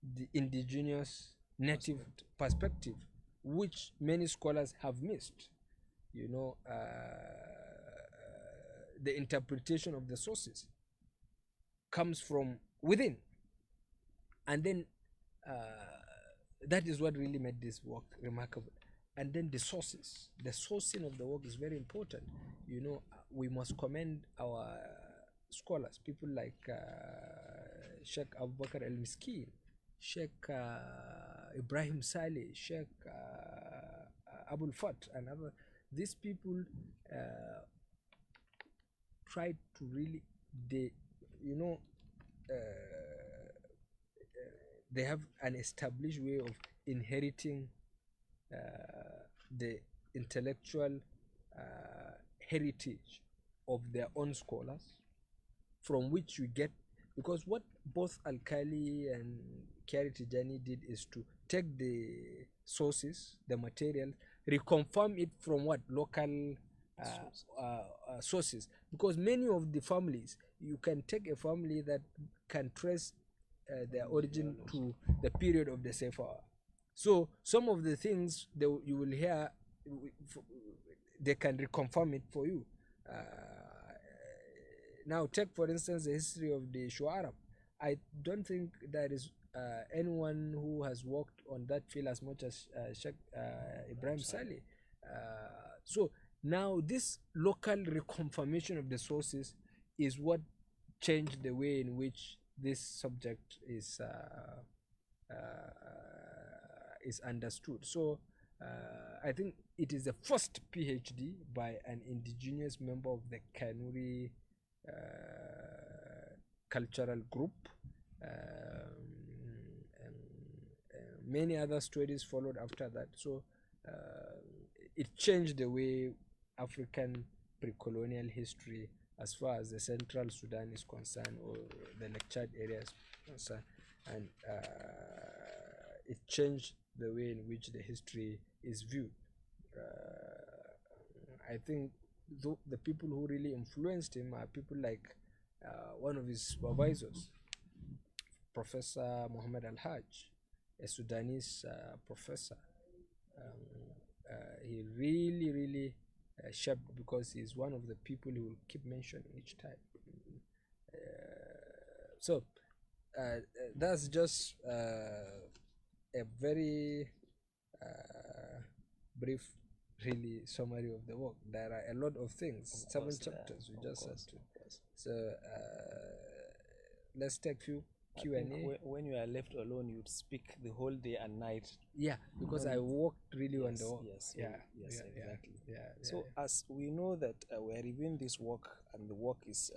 the indigenous native perspective. which many scholars have missed. The interpretation of the sources comes from within, and then that is what really made this work remarkable. And then the sourcing of the work is very important. We must commend our scholars, people like Sheikh Abu Bakr al-Miskin, Sheikh Ibrahim Saleh, Sheikh Abul Fat, and other. These people tried to really, they have an established way of inheriting the intellectual heritage of their own scholars, from which you get, because what both Alkali and Kyari Tijani did is to take the sources, the material, reconfirm it from what local sources, because many of the families, you can take a family that can trace their origin to the period of the Sayfawa. So some of the things you will hear, they can reconfirm it for you. Now take for instance the history of the Shu'arab. I don't think there is anyone who has worked on that field as much as Sheikh Ibrahim Saleh. So now this local reconfirmation of the sources is what changed the way in which this subject is understood. So I think it is the first PhD by an indigenous member of the Kanuri cultural group. Many other studies followed after that. So it changed the way African pre-colonial history, as far as the central Sudan is concerned, or the lectured areas concerned, and it changed the way in which the history is viewed. I think the people who really influenced him are people like one of his supervisors, Professor Muhammad Al-Hajj, a Sudanese professor. He really shaped, because he's one of the people he will keep mentioning each time. So that's just a very brief, really, summary of the work. There are a lot of things, 7 chapters we just had to. So let's take few Q&A. When you are left alone, you'd speak the whole day and night. Yeah, because I worked really on the work. Exactly. So as we know that we are reviewing this work, and the work is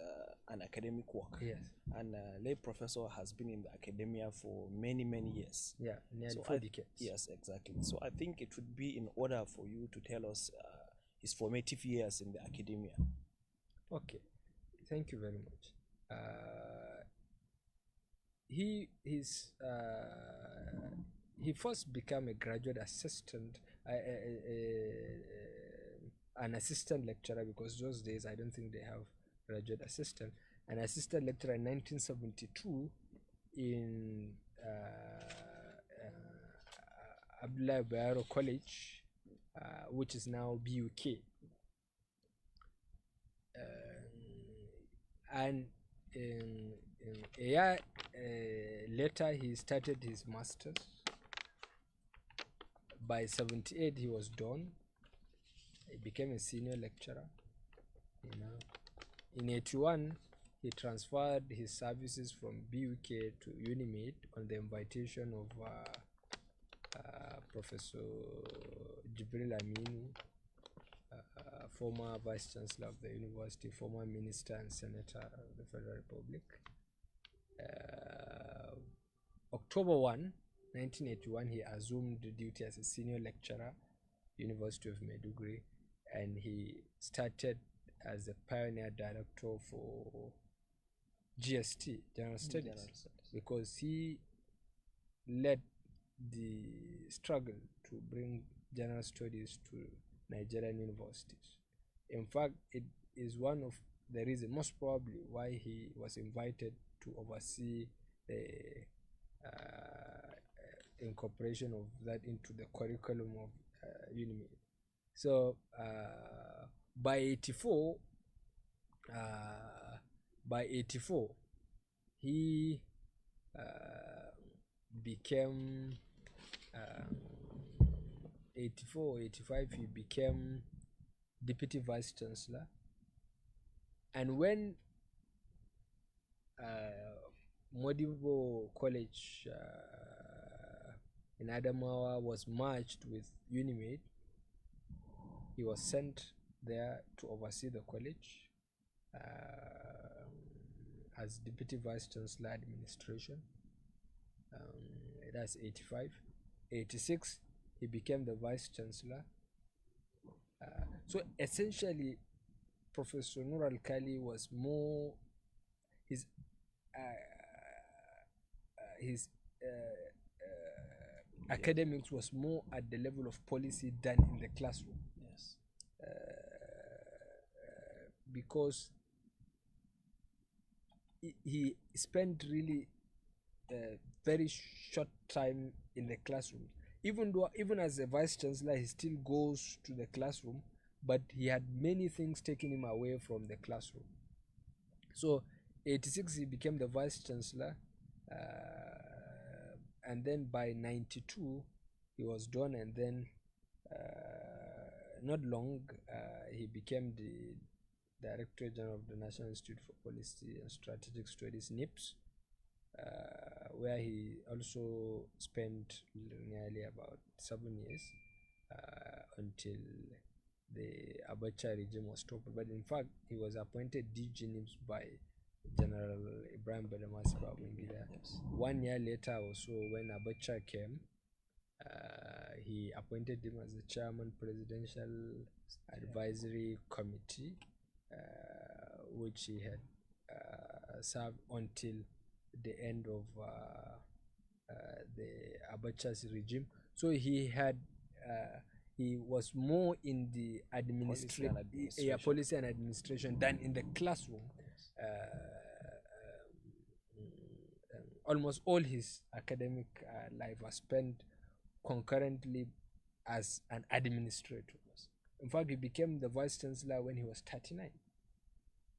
an academic work. Yes. And lay professor has been in the academia for many years. Yeah, nearly 4 decades. Yes, exactly. So I think it would be in order for you to tell us his formative years in the academia. Okay, thank you very much. He first became a graduate assistant, an assistant lecturer, because those days I don't think they have graduate assistant. An assistant lecturer in 1972 in Abdullah Bayero College, which is now BUK. And a year later he started his master's. By 78 he was done. He became a senior lecturer. In 81 he transferred his services from BUK to UNIMED on the invitation of Professor Jibril Aminu, former Vice Chancellor of the university, former Minister and Senator of the Federal Republic. October 1, 1981, he assumed duty as a senior lecturer, University of Maiduguri, and he started as the pioneer director for GST, General Studies, because he led the struggle to bring general studies to Nigerian universities. In fact, it is one of the reasons, most probably, why he was invited to oversee incorporation of that into the curriculum of UNIMED. So by 84, he became 84 or 85, he became deputy vice chancellor. And when Modibo College in Adamawa was merged with UNIMED, he was sent there to oversee the college as deputy vice chancellor administration. That's 85. 86, he became the vice chancellor. So essentially, Professor Nur Alkali was more his academics was more at the level of policy than in the classroom. Yes. Because he spent really very short time in the classroom. Even as a vice chancellor, he still goes to the classroom, but he had many things taking him away from the classroom. So 86 he became the vice chancellor, and then by 92 he was done, and then not long he became the Director General of the National Institute for Policy and Strategic Studies, NIPS, where he also spent nearly about 7 years until the Abacha regime was stopped. But in fact, he was appointed DG NIPS by General Ibrahim Badamasi Babangida. Yes. 1 year later or so, when Abacha came, he appointed him as the chairman, Presidential Advisory Committee, which he had served until the end of the Abacha's regime. So he had he was more in the policy and administration than in the classroom. Almost all his academic life was spent concurrently as an administrator. In fact, he became the vice chancellor when he was 39. I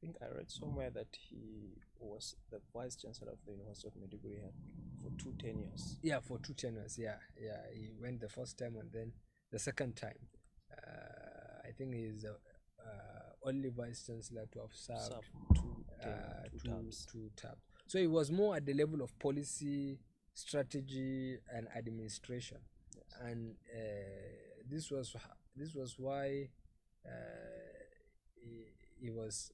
think I read somewhere that he was the vice chancellor of the University of Maiduguri for 2 tenures. Yeah, for 2 tenures. Yeah. He went the first time and then the second time. I think he's the only vice chancellor to have served two terms. So he was more at the level of policy, strategy, and administration. Yes. And this was why he was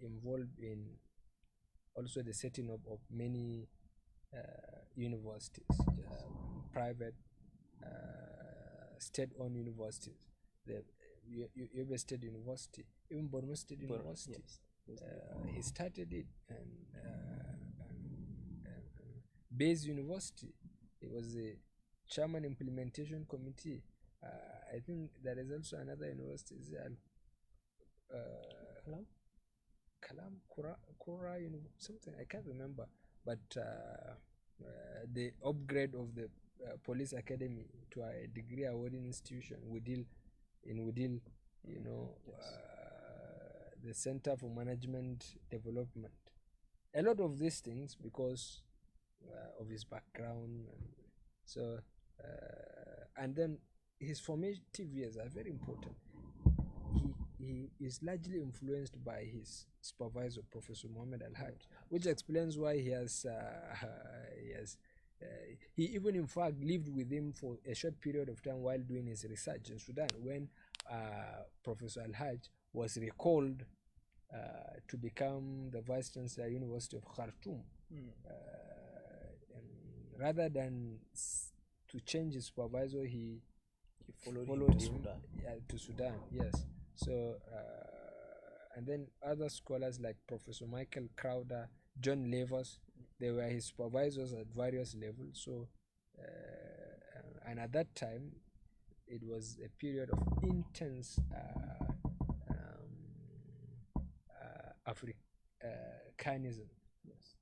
involved in also the setting up of many universities, private, state-owned universities. The Yobe State University, even Borno State University. Yes. He started it, and Bayes University, he was the chairman implementation committee. I think there is also another university, Kalam Kura something, I can't remember, but the upgrade of the police academy to a degree awarding institution in Wudil, yes. The Center for Management Development. A lot of these things because of his background, and then his formative years are very important. He is largely influenced by his supervisor, Professor Mohammed Al-Haj, which explains why he even in fact lived with him for a short period of time while doing his research in Sudan, when Professor Al-Haj was recalled to become the Vice Chancellor at University of Khartoum. Rather than to change his supervisor, he followed him to Sudan. Yes. So, and then other scholars like Professor Michael Crowder, John Levers, they were his supervisors at various levels. So, and at that time, it was a period of intense Africanism, yes.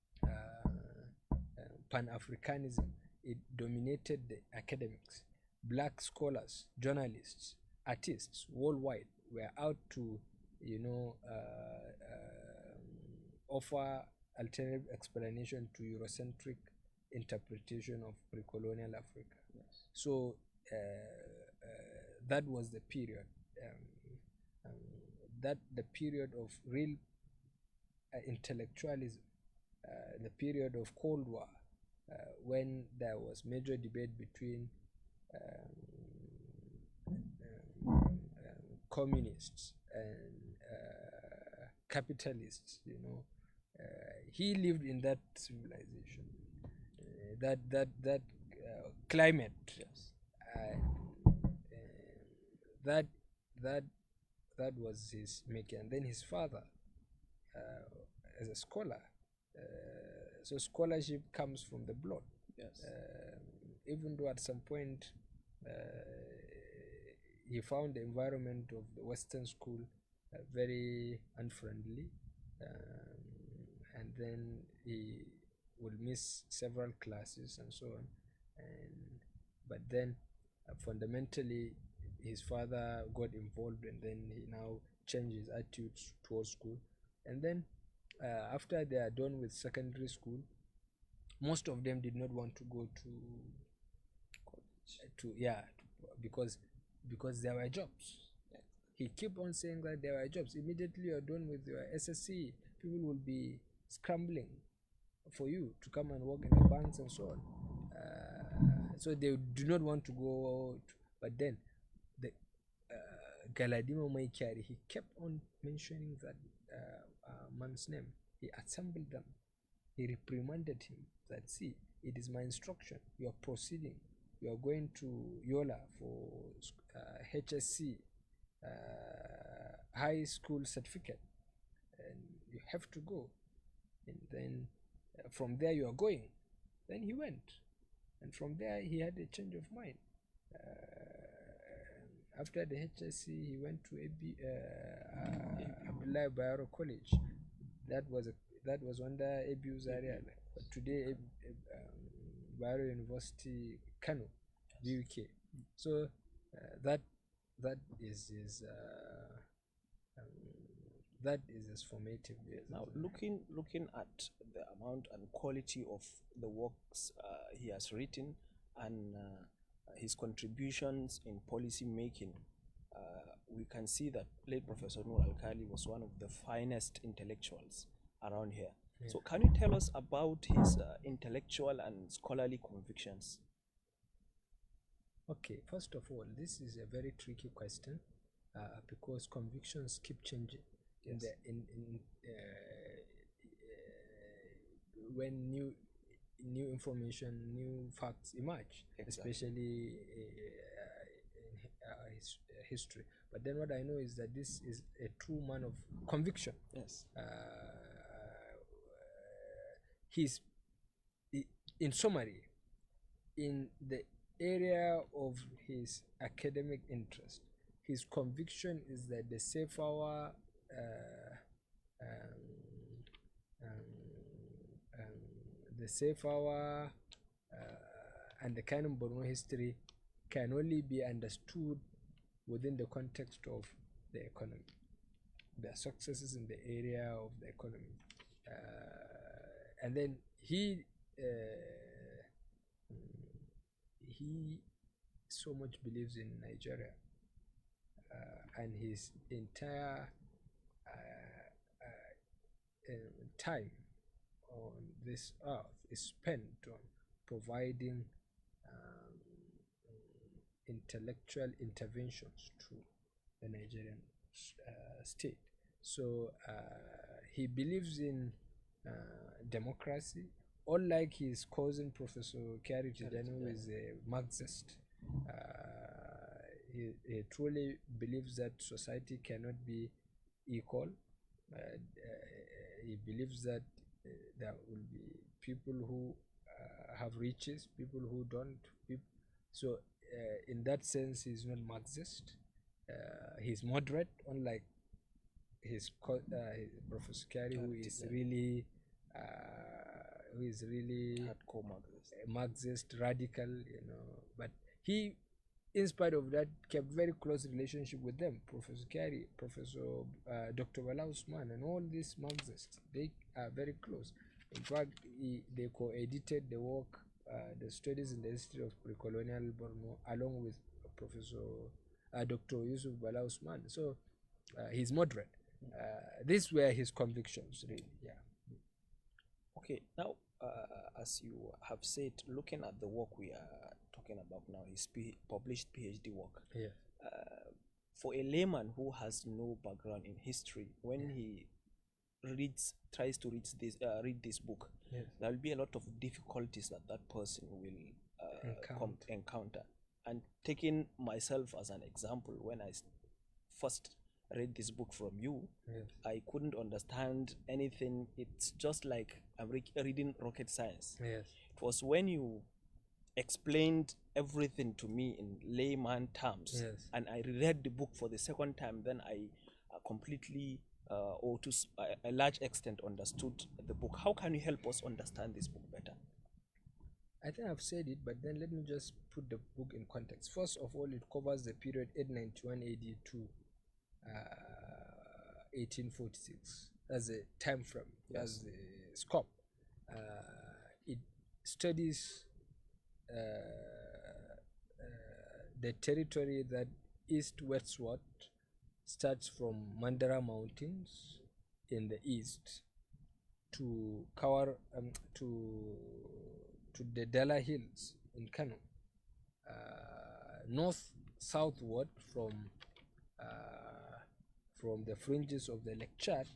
Pan-Africanism it dominated the academics. Black scholars, journalists, artists worldwide were out to, offer alternative explanation to Eurocentric interpretation of pre-colonial Africa. Yes. So that was the period. That the period of real intellectualism, the period of Cold War, when there was major debate between communists and capitalists. He lived in that civilization, that climate. Yes. That was his making. And then his father, as a scholar, so scholarship comes from the blood. Yes. Even though at some point he found the environment of the Western school very unfriendly, and then he will miss several classes and so on. But then fundamentally his father got involved, and then he now changed his attitudes towards school. And then after they are done with secondary school, most of them did not want to go to college, because there were jobs. He kept on saying that there were jobs. Immediately you're done with your SSC, people will be scrambling for you to come and work in the banks and so on. So they do not want to go but then the Galadima Maikari, he kept on mentioning that man's name. He assembled them. He reprimanded him that, see, it is my instruction. You are proceeding. You are going to Yola for HSC high school certificate, and you have to go. And then from there you are going. Then he went, and from there he had a change of mind. After the HSC, he went to Abdullahi Bayero College. That was under Abu Zaria, but today Bayero University, Kano, UK. So that is his formative years. Now, looking at the amount and quality of the works he has written and his contributions in policy making, we can see that late Professor Nur Alkali was one of the finest intellectuals around here. Yeah. So can you tell us about his intellectual and scholarly convictions? Okay, first of all, this is a very tricky question because convictions keep changing. Yes. When new information, new facts emerge, exactly. Especially in his history. But then what I know is that this is a true man of conviction. Yes. In summary, in the area of his academic interest, his conviction is that the Sayfawa and the Kanem-Borno history can only be understood within the context of the economy, their successes in the area of the economy. And then he so much believes in Nigeria, and his entire time on this earth is spent on providing intellectual interventions to the Nigerian state. So he believes in democracy, unlike his cousin Professor Kari Tijani, who is a Marxist. He truly believes that society cannot be equal. He believes that there will be people who have riches, people who don't. So in that sense, he's not Marxist. He's moderate, unlike his Professor Kari, who is really who is really hardcore Marxist. a Marxist radical, you know, but he, in spite of that, kept very close relationship with them. Professor Kari, Professor Dr. Bala Usman, and all these Marxists, they are very close. In fact, they co-edited the work, the studies in the history of pre-colonial Borno, along with Professor Dr. Yusuf Bala Usman. So he's moderate. These were his convictions, really. Yeah. Okay, now as you have said, looking at the work we are talking about now, his published PhD work. Yeah. For a layman who has no background in history, when he tries to read this book, Yes. there will be a lot of difficulties that person will encounter. And taking myself as an example, when I first read this book from you, Yes. I couldn't understand anything. It's just like I'm reading rocket science. Yes. It was when you explained everything to me in layman terms, Yes. and I read the book for the second time, then I completely or to a large extent understood the book. How can you help us understand this book better? I think I've said it, but then let me just put the book in context. First of all, it covers the period 891 AD to 1846 as a time frame, Yes. as the scope. It studies the territory that east-westward starts from Mandara Mountains in the east to Kawar to the Dala Hills in Kano, north southward from the fringes of the Lake Chad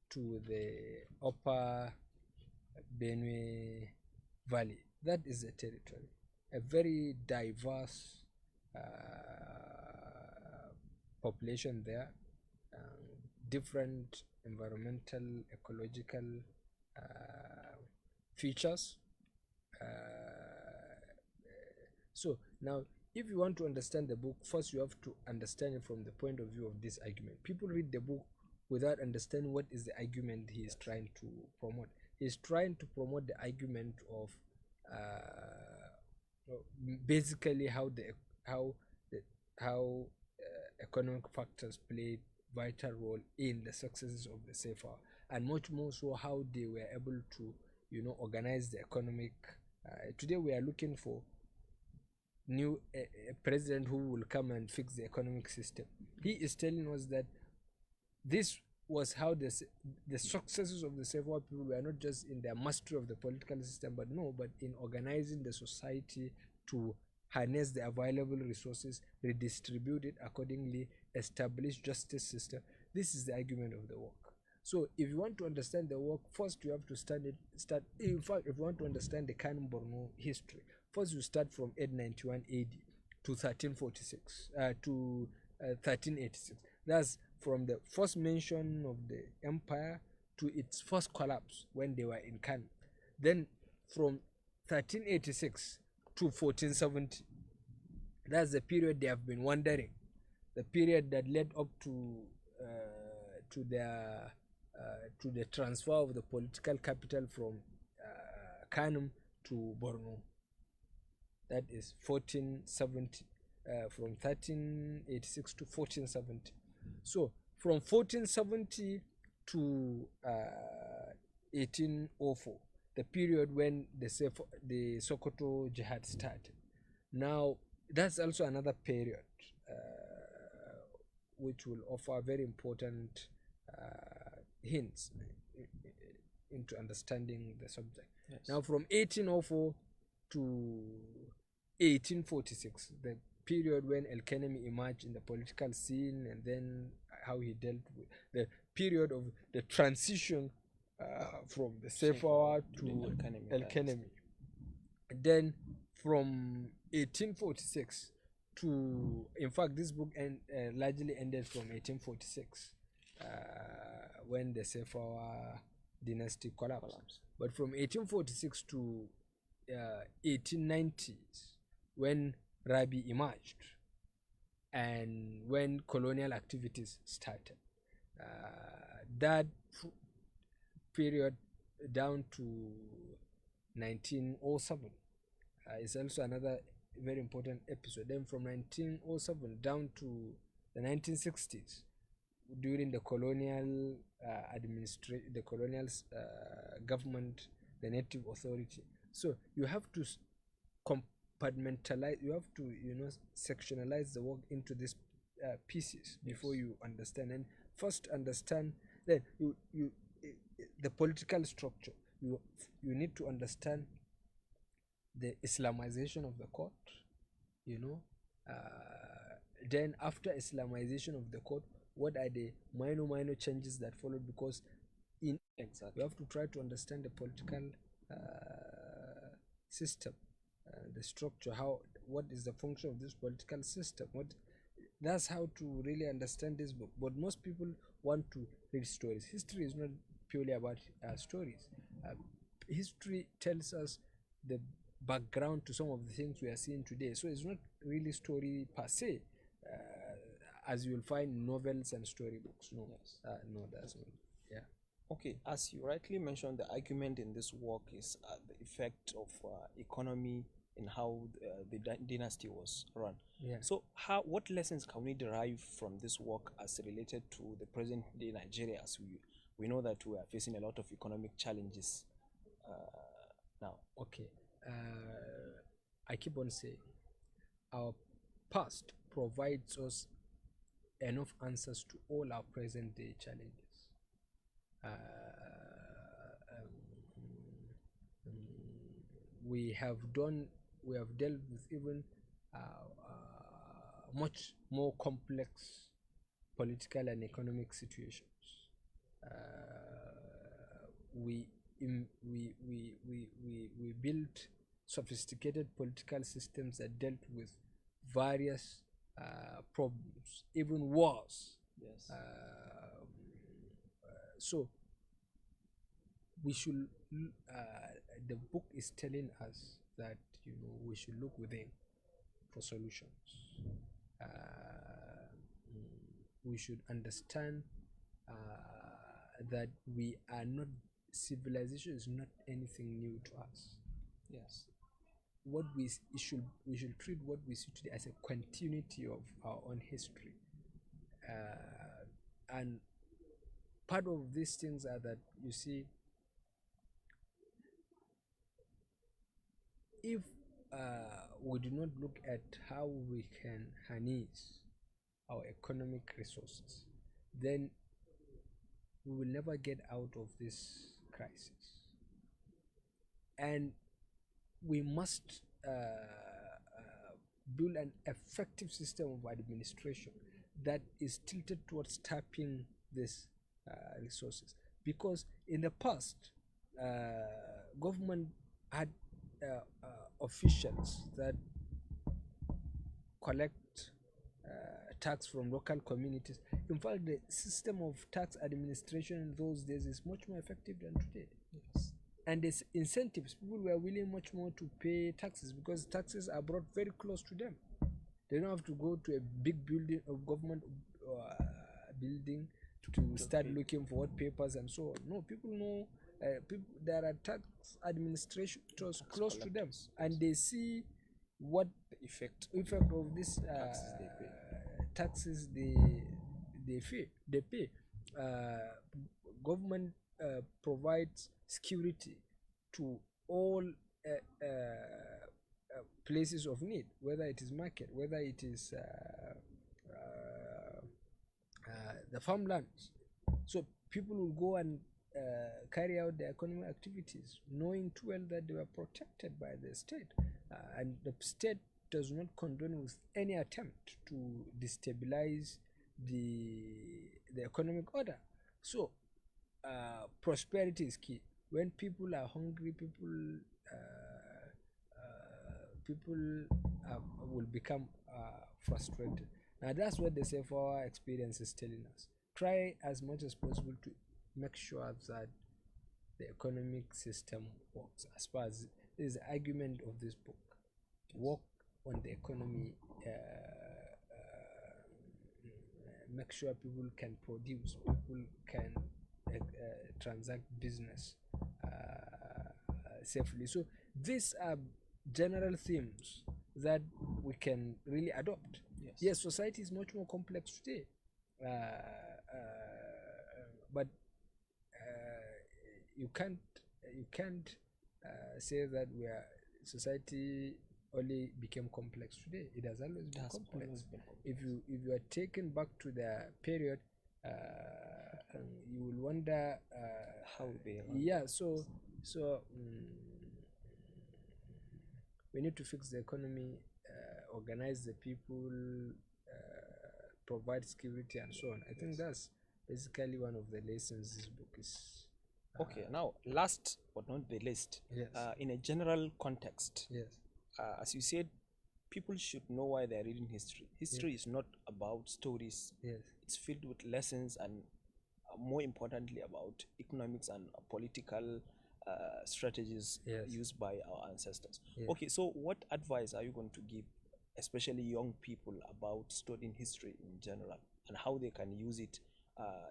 to the upper Benue Valley. That is the territory. A very diverse population there, different environmental, ecological features. So now, if you want to understand the book, first you have to understand it from the point of view of this argument. People read the book without understanding what is the argument he is trying to promote. He is trying to promote the argument of basically how economic factors played vital role in the successes of the Sayfawa, and much more so how they were able to, you know, organize the economic. Today we are looking for a president who will come and fix the economic system. He is telling us that this was how the successes of the Sayfawa people were not just in their mastery of the political system, but in organizing the society to harness the available resources, redistribute it accordingly, establish justice system. This is the argument of the work. So if you want to understand the work, first you have to in fact, if you want to understand the Kanem-Borno history, first you start from 891 AD to 1346 to 1386. That's from the first mention of the empire to its first collapse when they were in Kano. Then from 1386 to 1470, that's the period they have been wandering, the period that led up to the transfer of the political capital from Kanem to Borno. That is 1470, from 1386 to 1470. So from 1470 to 1804, the period when the Sokoto Jihad started. Now, that's also another period which will offer very important hints into understanding the subject. Yes. Now, from 1804 to 1846, the period when Al-Kanemi emerged in the political scene, and then how he dealt with the period of the transition from the Sayfawa to Al-Kanemi. Then from 1846 to, in fact, this book largely ended from 1846 when the Sayfawa dynasty collapsed. But from 1846 to 1890s, when Rabi emerged and when colonial activities started, that period down to 1907 is also another very important episode. Then from 1907 down to the 1960s, during the colonial the colonial government, the native authority. So you have to compartmentalize, you have to, you know, sectionalize the work into these pieces before you understand. And first understand, then the political structure. You need to understand the Islamization of the court, you know. Then after Islamization of the court, what are the minor changes that followed? Because in you have to try to understand the political system, the structure, what is the function of this political system. That's how to really understand this book. But most people want to read stories. History is not purely about stories. History tells us the background to some of the things we are seeing today. So it's not really story per se, as you will find in novels and storybooks. No, Yes. No, that's not. Yeah. Okay, as you rightly mentioned, the argument in this work is the effect of economy in how the dynasty was run. Yeah. So, what lessons can we derive from this work as related to the present day Nigeria? As we know that we are facing a lot of economic challenges now. Okay. I keep on saying our past provides us enough answers to all our present day challenges. We have dealt with even much more complex political and economic situations. We built sophisticated political systems that dealt with various problems, even wars. Yes. So we should, the book is telling us that, you know, we should look within for solutions. We should understand that civilization is not anything new to us. Yes. We should treat what we see today as a continuity of our own history, and part of these things are that, you see, if we do not look at how we can harness our economic resources, then we will never get out of this crisis. And we must build an effective system of administration that is tilted towards tapping these resources. Because in the past, government had officials that collect tax from local communities. In fact, the system of tax administration in those days is much more effective than today. Yes. And there's incentives. People were willing much more to pay taxes because taxes are brought very close to them. They don't have to go to a big building of government building to start looking for what papers and so on. No, people know. There are tax administrators close to them, and they see what The effect of this taxes they pay. Government provides security to all places of need, whether it is market, whether it is the farmlands. So people will go and carry out their economic activities, knowing too well that they were protected by the state, and the state does not condone with any attempt to destabilize the economic order. So prosperity is key. When people are hungry, people will become frustrated. Now that's what the Sayfawa experience is telling us. Try as much as possible to make sure that the economic system works. As far as this is the argument of this book, work on the economy, make sure people can produce, people can transact business, safely. So these are general themes that we can really adopt. Yes, society is much more complex today, but you can't say that society only became complex today. It has always been complex. If you are taken back to the period, you will wonder how they we need to fix the economy, organize the people, provide security, and so on. I think that's basically one of the lessons this book is. Okay, now last but not the least, Yes. In a general context, Yes. as you said, people should know why they're reading history. History is not about stories. Yes. It's filled with lessons and more importantly about economics and political strategies used by our ancestors. Okay, so what advice are you going to give, especially young people, about studying history in general and how they can use it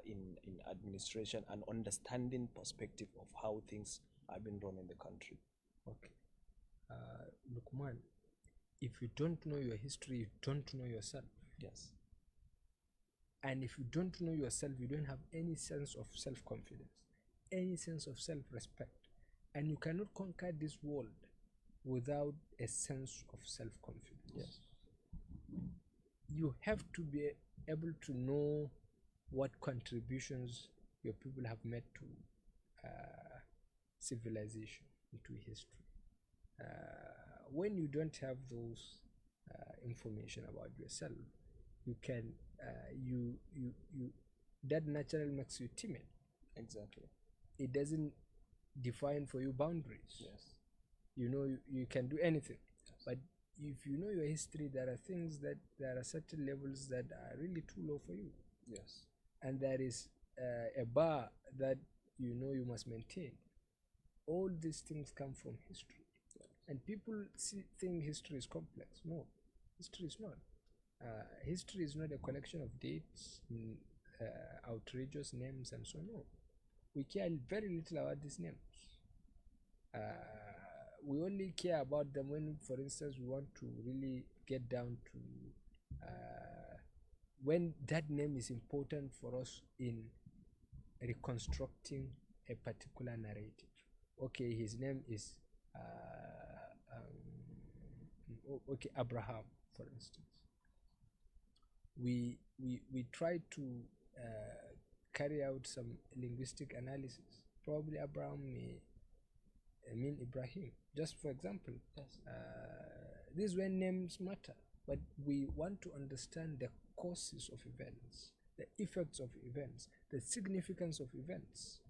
in administration and understanding perspective of how things have been run in the country? Okay. Look, man, if you don't know your history, you don't know yourself. Yes. And if you don't know yourself, you don't have any sense of self-confidence, any sense of self-respect. And you cannot conquer this world without a sense of self-confidence. Yes. You have to be able to know what contributions your people have made to civilization, to history. When you don't have those information about yourself, you can that naturally makes you timid. Exactly. It doesn't define for you boundaries. Yes. You know you can do anything. Yes. But if you know your history, there are certain levels that are really too low for you. Yes. And there is a bar that you must maintain. All these things come from history. Yes. And people think history is complex. No, history is not. History is not a collection of dates, outrageous names, and so on. No. We care very little about these names. We only care about them when, for instance, we want to really get down to when that name is important for us in reconstructing a particular narrative. Okay, his name is Abraham, for instance. We try to carry out some linguistic analysis. Probably Abraham may mean Ibrahim, just for example. Yes. This is when names matter, but we want to understand the causes of events, the effects of events, the significance of events.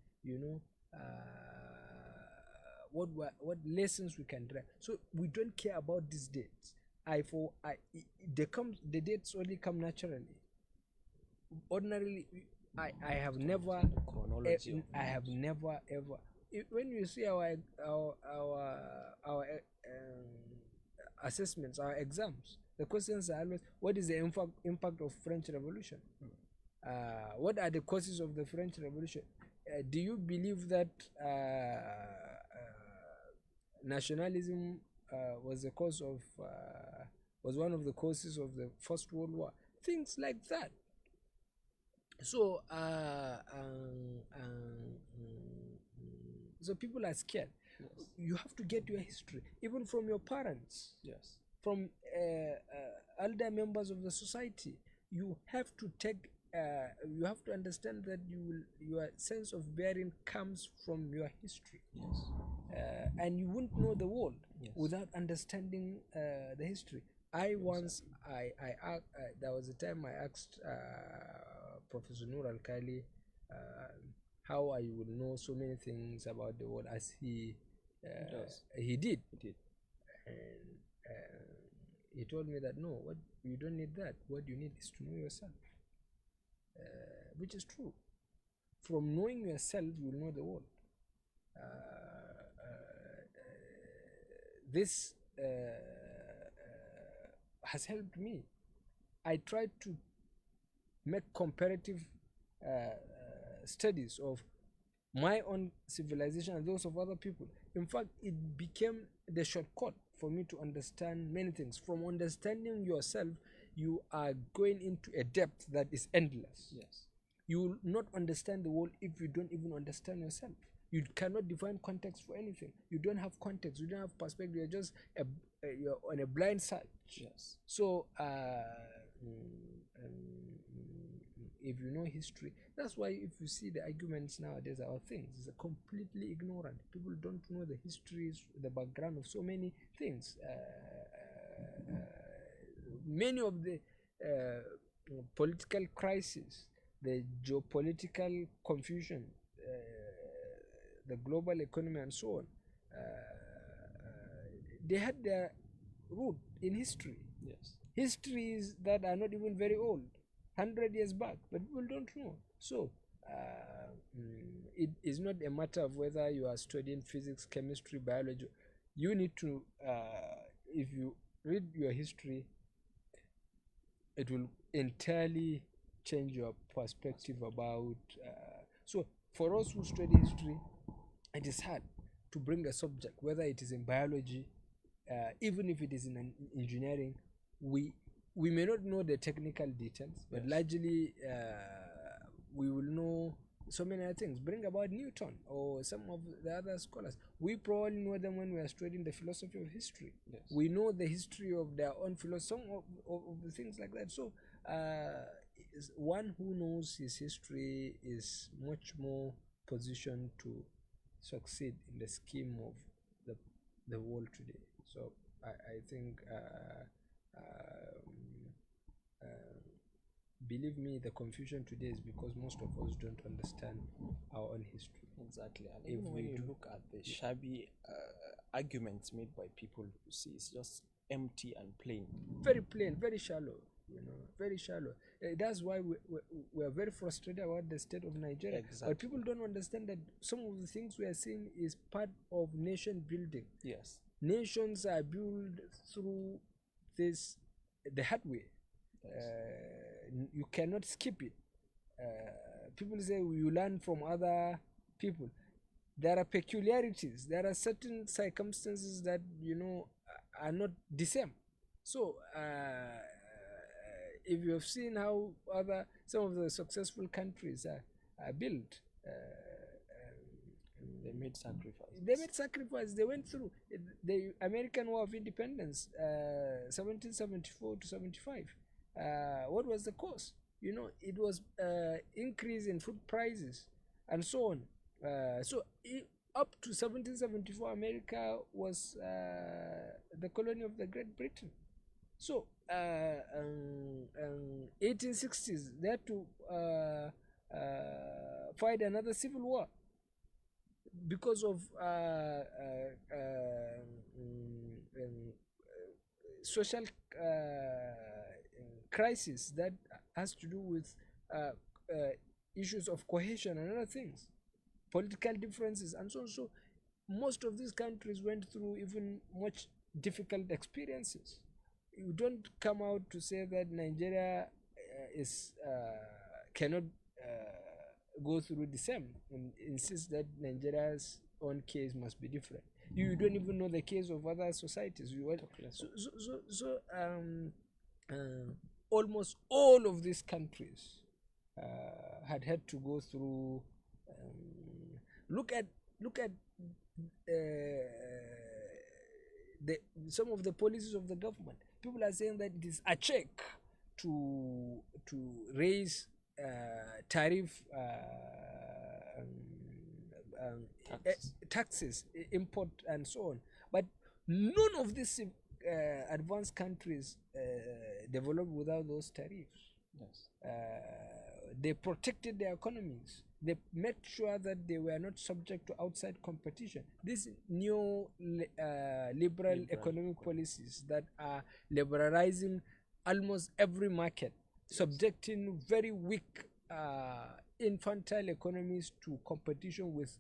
What lessons we can draw. So we don't care about these dates. The dates only come naturally. Ordinarily, I have never ever. When you see our assessments, our exams, the questions are always: what is the impact of French Revolution? What are the causes of the French Revolution? Do you believe that nationalism was one of the causes of the First World War? Things like that. So so people are scared. Yes. You have to get your history, even from your parents. Yes. From elder members of the society. You have to take. You have to understand that your sense of bearing comes from your history. Yes. And you wouldn't know the world without understanding the history. There was a time I asked Professor Nur Alkali how I would know so many things about the world as he did. And he told me that no, what you don't need that. What you need is to know yourself, which is true. From knowing yourself, you will know the world. This has helped me. I tried to make comparative studies of my own civilization and those of other people. In fact, it became the shortcut for me to understand many things. From understanding yourself, you are going into a depth that is endless. Yes. You will not understand the world if you don't even understand yourself. You cannot define context for anything. You don't have context. You don't have perspective. You're just you're on a blind search. Yes. So if you know history, that's why if you see the arguments nowadays about things, it's completely ignorant. People don't know the histories, the background of so many things. Many of the political crises, the geopolitical confusion, the global economy and so on, they had their root in history. Yes. Histories that are not even very old, 100 years back, but people don't know. So it is not a matter of whether you are studying physics, chemistry, biology. You need to, if you read your history, it will entirely change your perspective about. So for us who study history, it is hard to bring a subject, whether it is in biology, even if it is in engineering. We may not know the technical details, but Yes. largely we will know so many other things. Bring about Newton or some of the other scholars. We probably know them when we are studying the philosophy of history. Yes. We know the history of their own philosophy, some of the things like that. So one who knows his history is much more positioned to succeed in the scheme of the world today. So I think believe me, the confusion today is because most of us don't understand our own history. Exactly. And If even when we you do- look at the shabby arguments made by people, you see it's just empty and plain. Very plain, very shallow, very shallow. That's why we are very frustrated about the state of Nigeria. Exactly. But people don't understand that some of the things we are seeing is part of nation building. Yes. Nations are built through this the hard way. You cannot skip it. People say you learn from other people. There are peculiarities. There are certain circumstances that are not the same. So if you have seen how some of the successful countries are built, They made sacrifices. they made sacrifice. They went through the American War of Independence, 1774 to 75. What was the cause? It was increase in food prices and so on. Up to 1774, America was the colony of the Great Britain. So 1860s, they had to fight another civil war because of social crisis that has to do with issues of cohesion and other things, political differences and so on. So most of these countries went through even much difficult experiences. You don't come out to say that Nigeria cannot go through the same and insist that Nigeria's own case must be different. You don't even know the case of other societies. Almost all of these countries had to go through. Look at some of the policies of the government. People are saying that it is a check to raise tariff taxes, import and so on. But none of these advanced countries developed without those tariffs. Yes. They protected their economies. They made sure that they were not subject to outside competition. These new liberal economic policies that are liberalizing almost every market, subjecting very weak infantile economies to competition with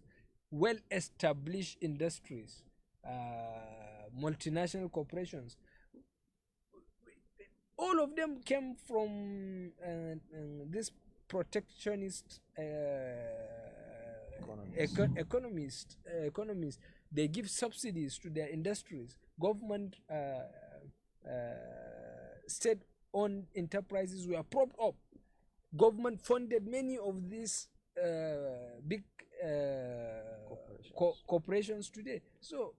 well-established industries, multinational corporations. All of them came from this protectionist economists, they give subsidies to their industries. Government, state-owned enterprises were propped up. Government funded many of these big corporations today. So,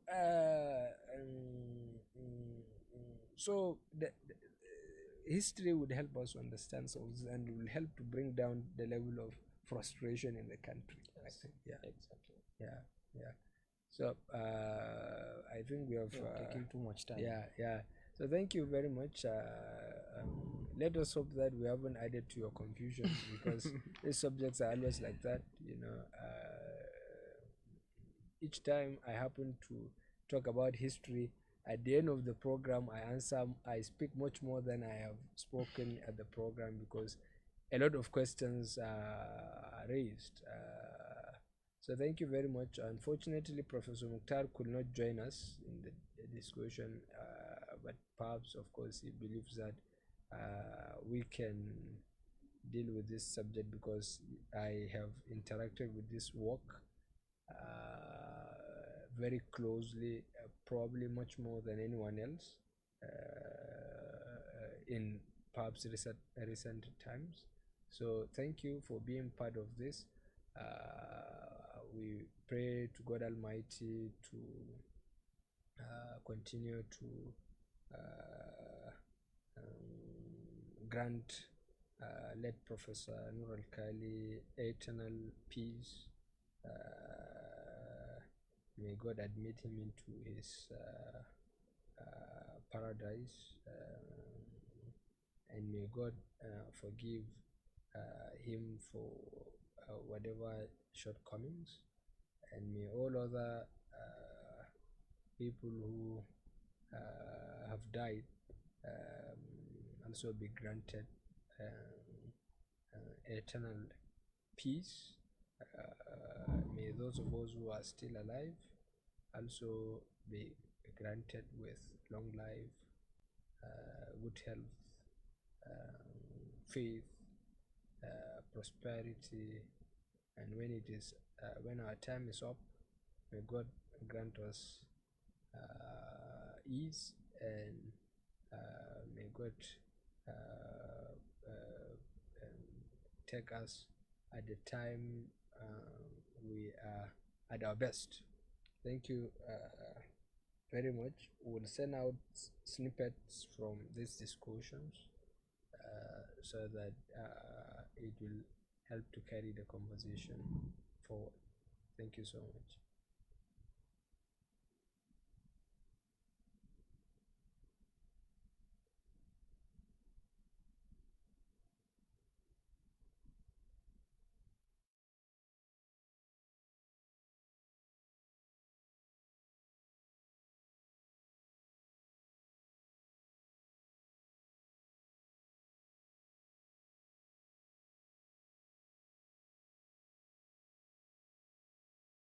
the history would help us to understand some, and will help to bring down the level of frustration in the country. Yes, I think. Yeah, exactly. Yeah. So I think we have taking too much time. Yeah. So thank you very much. Let us hope that we haven't added to your confusion, because these subjects are always like that. Each time I happen to talk about history, at the end of the program, I speak much more than I have spoken at the program, because a lot of questions are raised. So thank you very much. Unfortunately, Professor Mukhtar could not join us in the discussion, but perhaps, of course, he believes that we can deal with this subject, because I have interacted with this work very closely, probably much more than anyone else in perhaps recent times. So thank you for being part of this. We pray to God Almighty to continue to grant late Professor Nur Alkali eternal peace. May God admit him into his paradise, and may God forgive him for whatever shortcomings, and may all other people who have died also be granted eternal peace. May those of us who are still alive also be granted with long life, good health, faith, prosperity, and when our time is up, may God grant us ease, and may God take us at the time we are at our best. Thank you very much. We'll send out snippets from these discussions so that it will help to carry the conversation forward. Thank you so much.